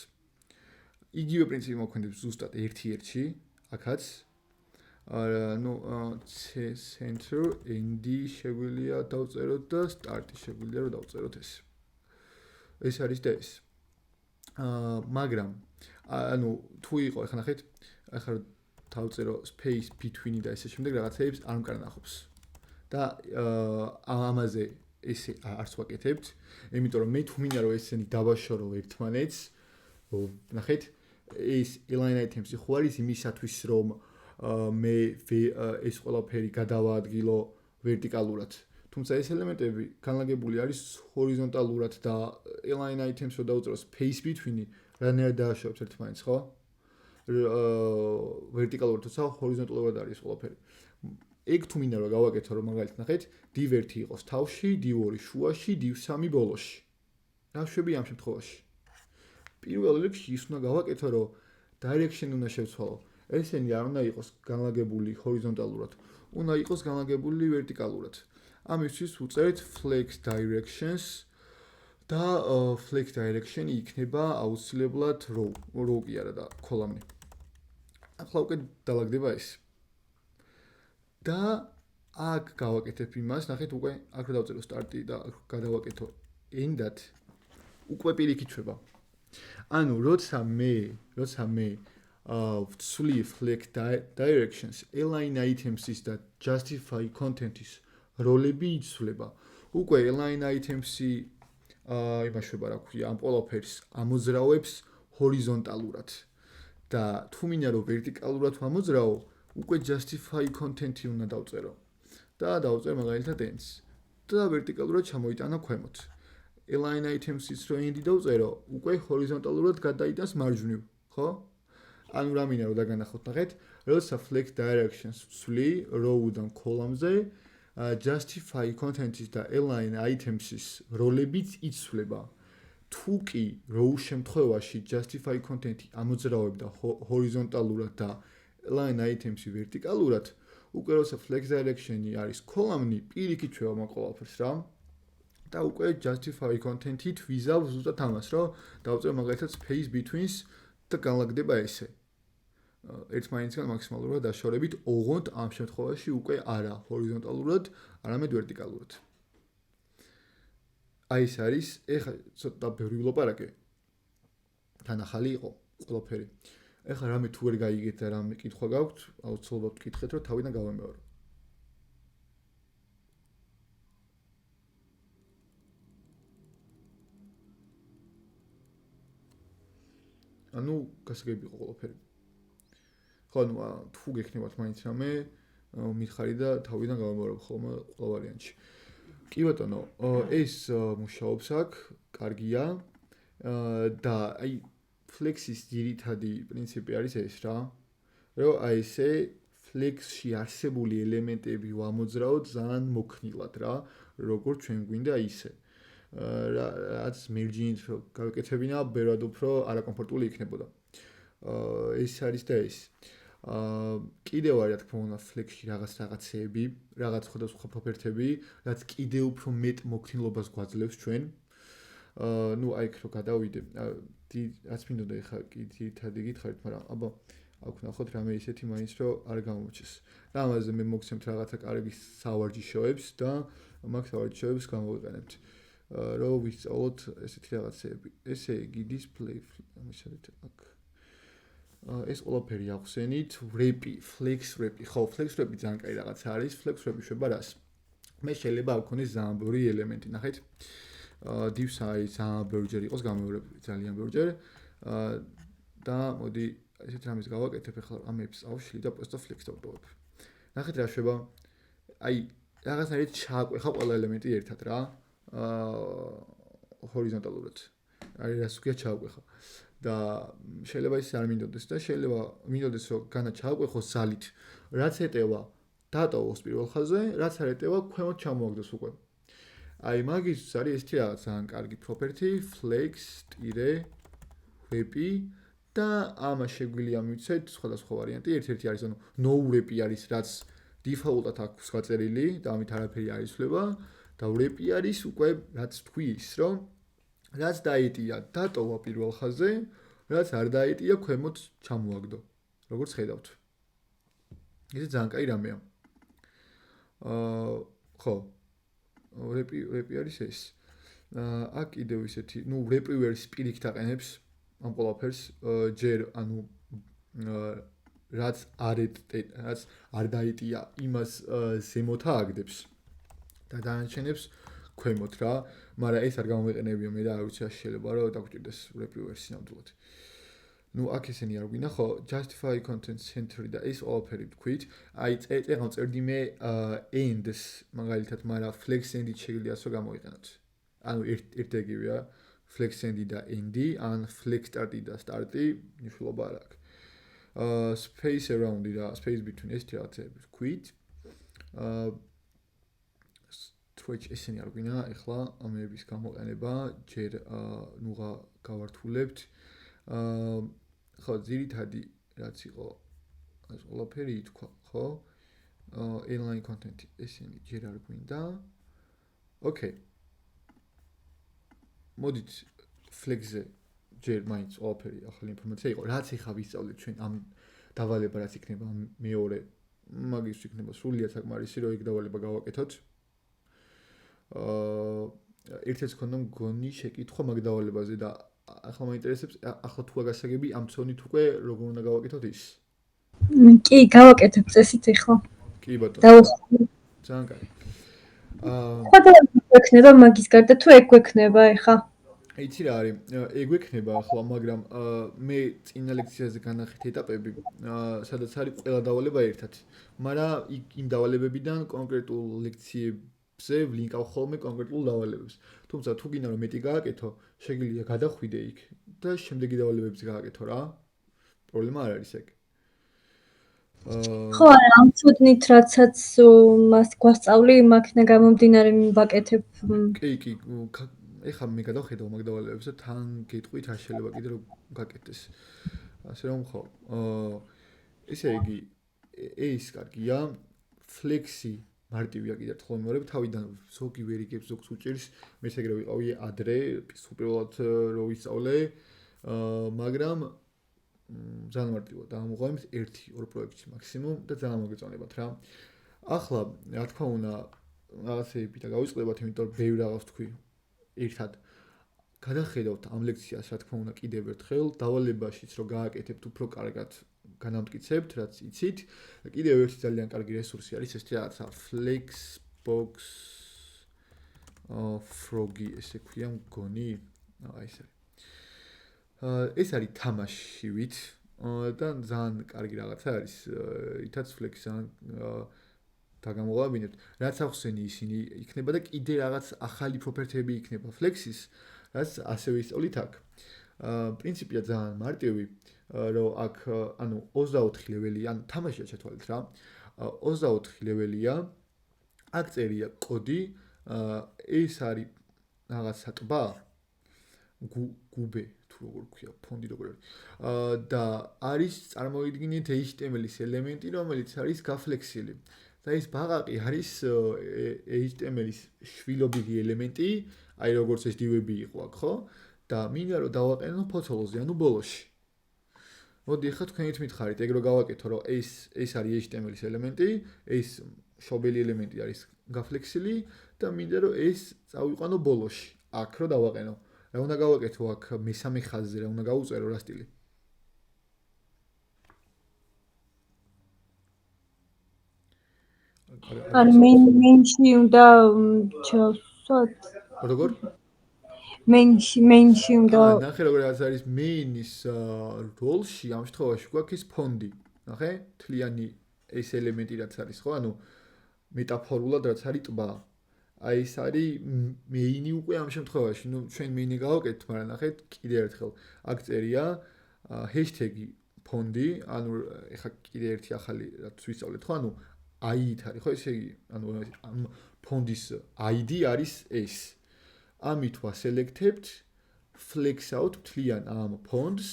იგივე პრინციპი მოქმედებს ზუსტად ერთ-ერთში, აქაც. ну, center end შეგვიძლია დავწეროთ და start შეგვიძლია რომ დავწეროთ ეს. ეს არის და ეს. მაგრამ ანუ თუ იყო, ეხლა ნახეთ, ეხლა დავწერო space between და ესე შემდეგ რაღაცეებს არ მკარნახობს. და ამაზე ესე არც ვაკეთებთ, იმიტომ რომ მე თუ მინდა რომ ესენი დავაშორო ერთმანეთს, ნახეთ, ეს align items-ი ხო არის იმისათვის რომ მე ეს ყველაფერი გადავაადგილო ვერტიკალურად. თუ თუმცა ეს ელემენტები განლაგებული არის ჰორიზონტალურად და align items რო დაუწეროს space between-ი რანაირად დააშორებს ერთმანეთს, ხო? ვერტიკალურად თუცა ჰორიზონტალურად არის ყველაფერი. ეგ თუ მინდა რომ გავაკეთო რომ მაგალითად ნახეთ, div1 იყოს თავში, div2 შუაში, div3 ბოლოში. რა შვები ამ შემთხვევაში? პირველ რიგში ის უნდა გავაკეთო რომ direction უნდა შევცვალო. ესენი არ უნდა იყოს განლაგებული ჰორიზონტალურად, უნდა იყოს განლაგებული ვერტიკალურად. ამისთვის უწერთ flex directions და flex direction იქნება აუცილებლად row კი არა და column-ი. ახლა უკვე დალაგდება ეს. და აქ გავაკეთებ იმას, ნახეთ უკვე აქ რა დავწერო start-ი და აქ გადავაკეთო end-ად უკვე პირიქით შვება. ანუ როცა მე ვცვლი flex directions align items-ის და justify content-ის როლები იცვლება. უკვე align items-ი იმაშვება რა ქვია, ამ ყველაფერს ამოძრავებს ჰორიზონტალურად. და თუ მინდა რომ ვერტიკალურად ამოძრავო, უკვე justify content-ი უნდა დავწერო. და დავწერ მაგალითად ends. და ვერტიკალურად ჩამოიტანა ქვემოთ. align items-ის რო end-ი დავწერო, უკვე ჰორიზონტალურად გადაიტანს მარჯვნივ, ხო? ანუ რა მინდა რომ დაგანახოთ, ნახეთ, როცა flex directions ვცვლი row-დან column-ზე, justify content-ის და align items-ის როლებიც იცვლება. თუ კი row შემთხვევაში justify content-ი ამოძრავებდა ჰორიზონტალურად და align items-ი ვერტიკალურად, უკვე როცა flex direction-ი არის column-ი, პირიქით შვება მაგ ყველაფერს რა. და უკვე justify content-ი თვიზავ ზუსტად ამას, რომ დავწერ მაგალითად space between-ს და განლაგდება ესე. ერთმანეთისგან მაქსიმალურად დაშორებით, ოღონდ ამ შემთხვევაში უკვე არა ჰორიზონტალურად, არამედ ვერტიკალურად. აი ეს არის, ეხლა ცოტა ბევრი ვილაპარაკე. თან ახალი იყო ყველაფერი. ეხლა რამე თუ ვერ გაიგეთ და რამე კითხვა გაქვთ, აუცილებლად ვკითხეთ, რომ თავიდან გავემეორო. ანუ გასაგები იყო ყველაფერი. ხო, ანუ თუ გექნებათ მაინც რამე, მითხარი და თავიდან გავემეორებ ხოლმე ყველა ვარიანტში. კი ბატონო, ეს მუშაობს აქ, კარგია. და აი flex-ის ძირითადი პრინციპი არის ეს რა. რომ აი ესე flex-ში არსებული ელემენტები ვამოძრავოთ ძალიან მოქნილად რა, როგორც ჩვენ გვინდა ისე. რაც merging-ით რო გავეკეთებინა, ბევრად უფრო არაკომფორტული იქნებოდა. ეს არის და ეს. კიდევ არის რა თქმა უნდა flex-ში რაღაცეები, რაღაც სხვადასხვა ფერფერები, რაც კიდევ უფრო მეტ მოქნილობას გვაძლევს ჩვენ. ნუ აი რო გადავიდე, რაც მინდოდა ეხლა კი ძირითადი გითხარით, მაგრამ აბა აქ ნახოთ რამე ისეთი მაინც რომ არ გამოჩეს. და ამაზე მე მოგცემთ რაღაცა კარგი სავარჯიშოებს და მაგ სავარჯიშოებს გამოვიყენებთ. რომ ვისწავლოთ ესეთი რაღაცეები. ესე იგი display ამისადეთ აქ. ეს ყველაფერი ახსენით, wrap-ი, flex wrap-ი. ხო, flex wrap-ი ძალიან კაი რაღაცა არის. flex wrap-ი შვება რას? მე შეიძლება აქ ქონის ძალიან ბევრი ელემენტი, ნახეთ. div-ს ძალიან ბევრჯერ იყოს გამეორებული, ძალიან ბევრჯერ. და მოდი ესეთ რამეს გავაკეთებ, ახლა ამებს ავშლი და просто flex დავტოვებ. ნახეთ რა შვება? აი, რაღაცნაირად ჩააკვეხა ყველა ელემენტი ერთად რა. ჰორიზონტალურად. არის რას ვქია ჩააკვეხა. და შეიძლება ის არ მინდოდეს და შეიძლება მინდოდეს რომ განა ჩააკვეხოს ზალით. რაც ეტევა დატოვოს პირველ ხაზზე, რაც არ ეტევა ქვემოთ ჩამოაგდოს უკვე. აი მაგისთვის არის ესეთი რაღაც ძალიან კარგი property flex-wrap-ი და ამას შეგვიძლია მივცეთ სხვადასხვა ვარიანტი. ერთ-ერთი არის ანუ no wrap-ი არის, რაც default-ად აქვს გაწერილი და ამით არაფერი არ იცვლება. და wrap-ი არის უკვე რაც თქვის, რომ რაც დაეტია დატოვა პირველ ხაზზე, რაც არ დაეტია ქვემოთ ჩამოაგდო. როგორც ხედავთ. ეს ძალიან კაი რამეა. ხო. wrap-ი არის ეს. აქ კიდევ ისეთი, ნუ wrap-ი ვერს პირიქით აყენებს ამ ყველაფერს, ჯერ ანუ რაც არ დაეტია, იმას ზემოთ ააგდებს. და დანარჩენებს ქვემოთ რა, მაგრამ ეს არ გამოვიყენებია მე და არ ვიცი რა შეიძლება რომ დაგჭირდეს wrap-ი ვერსი ნამდვილად. ნუ აქ ესენი არ გვინდა ხო justify content centered და ეს ყველაფერი ვთქვით აი წერან წერდი მე ends მაგალითად მაგრამ flex end-ით შეიძლება ასე გამოიყენოთ ანუ ერთ-ეგივეა flex end-ი და end-ი ან flex start-ი და start-ი მნიშვნელობა არ აქვს space around-ი და space between ეს რაღაცები ვთქვით stretch ესენი არ გვინდა ეხლა ამების გამოყენება ჯერ ნუღა გავართულებთ ხო ძირითადი რაც იყო ეს ყველაფერი ითქვა ხო inline content ესენი ჯერ არ გვინდა ოკეი მოდით flex-ზე ჯერ მაინც ყველაფერი ახალი ინფორმაცია იყო რაც ეხა ვისწავლეთ ჩვენ ამ დავალება რაც იქნება მეორე მაგის იქნება სრულიად საკმარისი რომ იქ დავალება გავაკეთოთ ერთ-ერთ ქონდა მგონი შეკითხვა მაგ დავალებაზე და ახლა მაინტერესებს ახლა თუ აგასაგები ამ ცონით უკვე როგორ უნდა გავაკეთოთ ის კი გავაკეთებ წესით ეხლა კი ბატონო ძალიან კარგი ხოდა გვექნება მაგის გარდა თუ ეგ გვექნება ეხლა იცი რა არის ეგ გვექნება ახლა მაგრამ მე წინა ლექციაზე განახეთ ეტაპები სადაც არის ყველა დავალება ერთად მაგრამ იმ დავალებებიდან კონკრეტულ ლექციებზე ვლინკავ ხოლმე კონკრეტულ დავალებებს თუმცა თუ გინდა რომ მეტი გააკეთო შეგიძლია გადახვიდე იქ და შემდეგი დავალებებს გააკეთო რა პრობლემა არ არის ეგ ხო არა ამ ცოდნით რაცაც მას გვასწავლი მაქნა გამომდინარე ვაკეთებ კი ეხლა მე გადავხედავ მაგ დავალებებს და თან გეტყვით რა შეიძლება კიდე რომ გაკეთდეს ასე რომ ხო ესე იგი ეს კარგია flex-ი მარტივია კიდე ერთხელ მეორე თავიდან ზოგი ვერ იგებს ზოგს უჭირს მე ეგრე ვიყავი ადრე უპირველად რო ვისწავლე მაგრამ ძალიან მარტივია დავამოყავთ 1-2 პროექტი მაქსიმუმ და ძალიან მოგეწონებათ რა ახლა რა თქმა უნდა რაღაცები და გავიწყდებათ იმიტომ რომ ბევრი რაღაც თქვი ერთად გადახედავთ ამ ლექციას რა თქმა უნდა კიდევ ერთხელ დავალებაშიც რომ გააკეთებთ უფრო კარგად განამტკიცებთ რაც იცით და კიდევ ერთი ძალიან კარგი რესურსი არის ეს რაღაცა Flexbox Froggy ესე ქვია მგონი აი ეს არის თამაშივით და ძალიან კარგი რაღაცა არის ითაც Flex-ან დაგამოვალებინებთ რაც ახსენი ისინი იქნება და კიდე რაღაც ახალი პროპერტიები იქნება Flex-ის რაც ასევე ისწავლით აქ პრინციპია ძალიან მარტივი რომ აქ ანუ 24 ლეველია ან თამაშია ჩათვალეთ რა 24 ლეველია აქ წერია კოდი ეს არის რაღაცა ტბა გუბე თუ როგორ ქვია ფონდი როგორ არის და არის წარმოიდგინეთ HTML-ის ელემენტი რომელიც არის გაფლექსილი და ეს ბაღაყი არის HTML-ის შვილობითი ელემენტი აი როგორც ეს დივები იყო აქ ხო და მინდა რომ დავაყენო ფოთოლოზე ანუ ბოლოში მოდი ახლა თქვენით მითხარით ეგ რო გავაკეთო რომ ეს არის HTML-ის ელემენტი ეს შობელი ელემენტი არის გაფლექსილი და მინდა რომ ეს წავიყვანო ბოლოში აქ რო დავაყენო რა უნდა გავაკეთო აქ მესამე ხაზზე რა უნდა გავუწერო რა სტილი არ მენში უნდა ჩავსვათ როგორ მენში უნდა ნახე როგორ არის მეინის როლში ამ შემთხვევაში გვაქვს ეს ფონდი ნახე თლიანი ეს ელემენტი რაც არის ხო ანუ მეტაფორულად რაც არის ტბა აი ეს არის მეინი უკვე ამ შემთხვევაში ნუ ჩვენ მეინი გავაკეთეთ მაგრამ ნახეთ კიდე ერთხელ აქ წერია ჰეშტეგი ფონდი ანუ ეხა კიდე ერთი ახალი რაც ვისწავლეთ ხო ანუ ID არის ხო ესე იგი ანუ ამ ფონდის ID არის ეს ამით ვასელექტებთ flex out მთლიან ამ ფონდს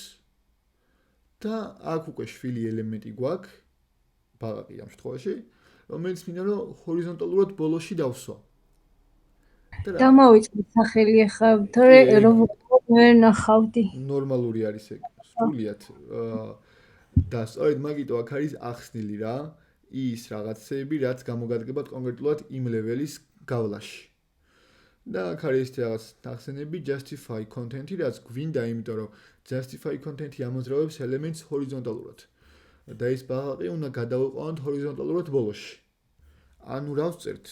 და აქ უკვე შვილი ელემენტი გვაქვს ბაღაყი ამ შემთხვევაში რომელიც მინდა რომ ჰორიზონტალურად ბოლოში დავსვა დამოვიწყეთ სახელი ახლა თორე როგორ ვერ ნახავდი ნორმალური არის ეგ სრულიად და სწორედ მაგიტო აქ არის ახსნილი რა ის რაღაცები რაც გამოგადგებათ კონკრეტულად იმ ლეველის გავლაში და აქ არის რაღაც ახსენები justify content-ი რაც გვინდა იმიტომ რომ justify content-ი ამოძრავებს ელემენტს ჰორიზონტალურად და ეს ბაღაყი უნდა გადავიყვანოთ ჰორიზონტალურად ბოლოში ანუ რა ვწერთ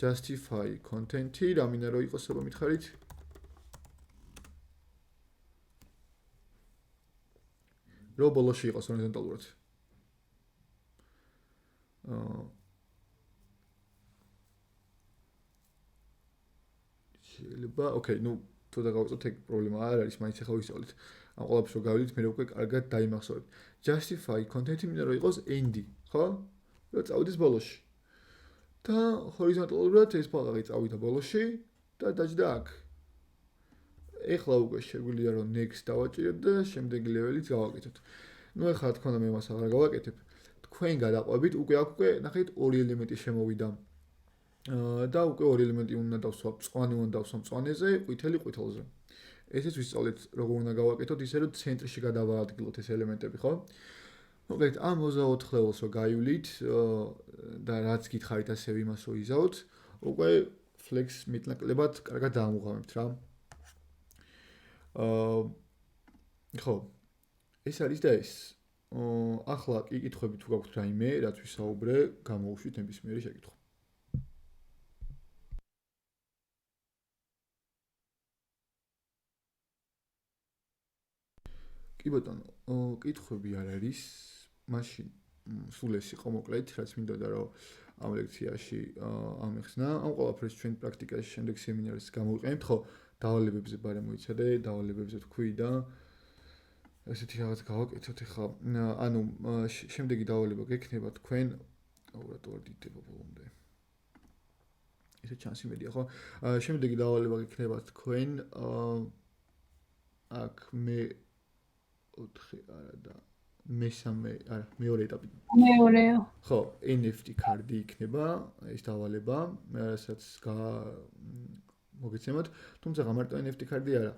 justify content-ი რა მინდა რომ იყოს რომ მითხარით რომ ბოლოში იყოს ჰორიზონტალურად. შეიძლება, ოკეი, ნუ თუ დავაწყოთ ეგ პრობლემა არ არის, მაინც ახლა ვისწავლეთ. ამ ყველაფერს რო გავიდით, მე უკვე კარგად დაიმახსოვრეთ. Justify content-ი მინდა რომ იყოს end, ხო? რომ წავიდეს ბოლოში. და ჰორიზონტალურად ეს ბალაღი წავიდა ბოლოში და დაჯდა აქ. ეხლა უკვე შეგვიძლია რომ next დავაჭიროთ და შემდეგი level-იც გავაკეთოთ. ნუ ეხლა თქვა და მე მას აღარ გავაკეთებ. თქვენ გადაყვებით, უკვე აქ უკვე ნახეთ ორი ელემენტი შემოვიდა. და უკვე ორი ელემენტი უნდა დავსვა, მწვანე უნდა დავსვა მწვანეზე, ყვითელი ყვითელზე. ესეც ვისწავლეთ, როგორ უნდა გავაკეთოთ, ისე რომ ცენტრში გადავაადგილოთ ეს ელემენტები, ხო? მოგეთ, ამ 24 level-ს რო გაივლით და რაც გითხარით ასევე იმას რო იზაოთ, უკვე flex მეტნაკლებად კარგად დაამუღამებთ რა. ხო. ეს არის და ეს. ახლა კი კითხვები თუ გაქვთ რაიმე, რაც ვისაუბრე, გამოუშვით ნებისმიერი შეკითხვა. კი ბატონო, კითხვები არ არის. მაშინ სულ ეს იყო მოკლედ, რაც მინდოდა რომ ამ ლექციაში ამეხსნა. ამ ყველაფერს ჩვენ პრაქტიკაში შემდეგ სემინარს გამოვიყენებთ, ხო? დავალებებზე ბარემ მოიცადე, დავალებებზე თქვი და ესეთი რაღაც გავაკეთოთ ახლა. ანუ შემდეგი დავალება გექნება თქვენ, აუბრალოდ არ დიდება ბოლომდე. ესე ჩანს იმედია, ხო? შემდეგი დავალება გექნება თქვენ აქ მე 4 არა და მესამე, არა, მეორე ეტაპი. მეორეა. ხო, NFT კარდი იქნება ეს დავალება, რასაც მოგეცემოთ, თუმცა მარტო NFT კარდი არა.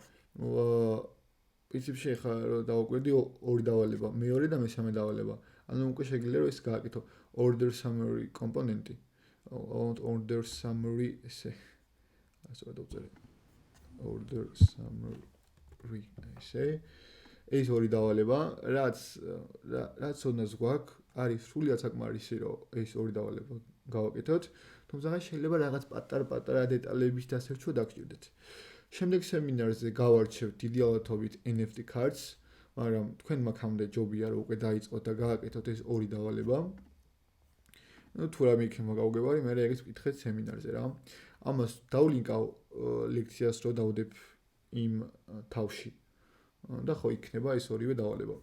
პრინციპში ახლა რომ დავაკვირდი ორი დავალება, მეორე და მესამე დავალება. ანუ უკვე შეგვიძლია რომ ეს გააკეთო order summary კომპონენტი. order summary ესე. ასე დავწერე. order summary ესე. ეს ორი დავალება, რაც ოდნავ გვაქვს, არის სრულიად საკმარისი, რომ ეს ორი დავალება გავაკეთოთ, თუმცა შეიძლება რაღაც პატარ-პატარა დეტალების დასერჩვა დაგჭირდეთ. შემდეგ სემინარზე გავარჩევთ დიდი ალბათობით NFT cards, მაგრამ თქვენ მაგამდე ჯობია რომ უკვე დაიწყოთ და გააკეთოთ ეს ორი დავალება. ნუ თუ რამე იქნება გავუგებარი, მე ეგეც ვკითხეთ სემინარზე რა. ამას დავლინკავ ლექციას რო დავდებ იმ თავში. და ხო იქნება ეს ორივე დავალება.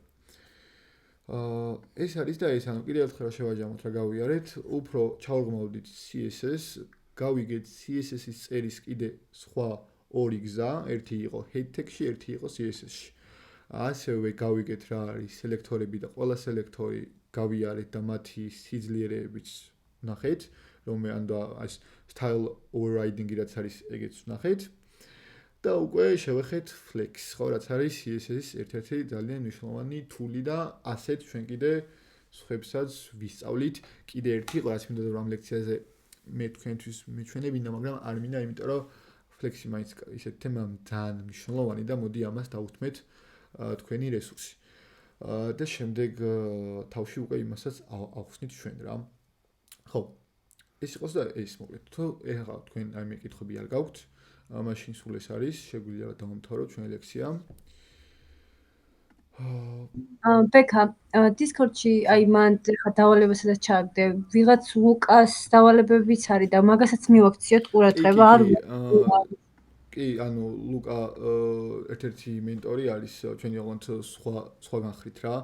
ეს არის და ეს, ანუ კიდევ ერთხელ შევაჯამოთ რა გავიარეთ, უფრო ჩავღმავდით CSS, გავიგეთ CSS-ის წერის კიდე სხვა ორი გზა, ერთი იყო head tag-ში, ერთი იყო CSS-ში. ასევე გავიგეთ რა არის სელექტორები და ყველა სელექტორი გავიარეთ და მათი სიძლიერეებიც ნახეთ, რომ მე ანუ ეს style overriding-ი რაც არის, ეგეც ნახეთ. და უკვე შევეხეთ flex, ხო, რაც არის CSS-ის ერთ-ერთი ძალიან მნიშვნელოვანი თული და ასეთ ჩვენ კიდე სხვებსაც ვისწავლით. კიდე ერთი იყო, რაც მინდოდა რომ ამ ლექციაზე მე თქვენთვის მეჩვენებინა, მაგრამ არ მინდა, იმიტომ რომ flex-ი მაინც ისეთ თემა ძალიან მნიშვნელოვანი და მოდი ამას დავუთმეთ თქვენი რესურსი. და შემდეგ თავში უკვე იმასაც ავხსნით ჩვენ რა. ხო. ეს იყოს და ეს მოკლედ. თუ ეხლა თქვენ რაიმე კითხვები არ გაქვთ, მაშინ სულ ეს არის, შეგვიძლია დავამთავროთ ჩვენი ლექცია. ბექა, Discord-ში აი მან ხა დავალებასაც ჩააგდე. ვიღაც ლუკას დავალებებიც არის და მაგასაც მივაქციოთ ყურადღება არ კი, ანუ ლუკა ერთ-ერთი მენტორი არის ჩვენი ოღონდ სხვა განხრით რა.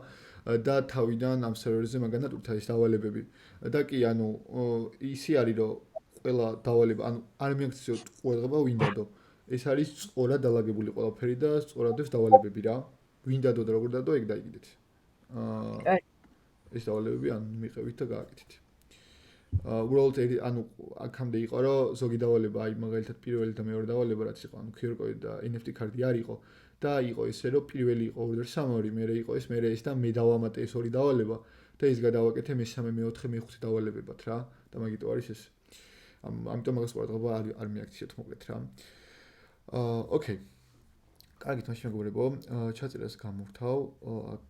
და თავიდან ამ სერვერზე მაგანაც ურთა ეს დავალებები. და კი, ანუ ისი არის რომ ყველა დავალება, ანუ არ მიაქციოთ ყურადღება ვინდადო. ეს არის სწორად დალაგებული ყველაფერი და სწორადებს დავალებები რა. ვინდადო და როგორ დადო, ეგ დაიგიდეთ. ეს დავალებები ან მიყევით და გააკეთეთ. უბრალოდ ანუ აქამდე იყო რომ ზოგი დავალება, აი მაგალითად პირველი და მეორე დავალება რაც იყო, ანუ QR code და NFT კარდი არ იყო და იყო ესე რომ პირველი იყო order summary, მერე იყო ეს, მერე ეს და მე დავამატე ეს ორი დავალება და ის გადავაკეთე მესამე, მეოთხე, მეხუთე დავალებებად რა. და მაგიტო არის ეს. ამიტომ მაგას ყურადღება არ მიაქციოთ მოკლედ რა. ოკეი. კარგით, მაშინ მეგობრებო, ჩაწერას გამოვთავ. აქ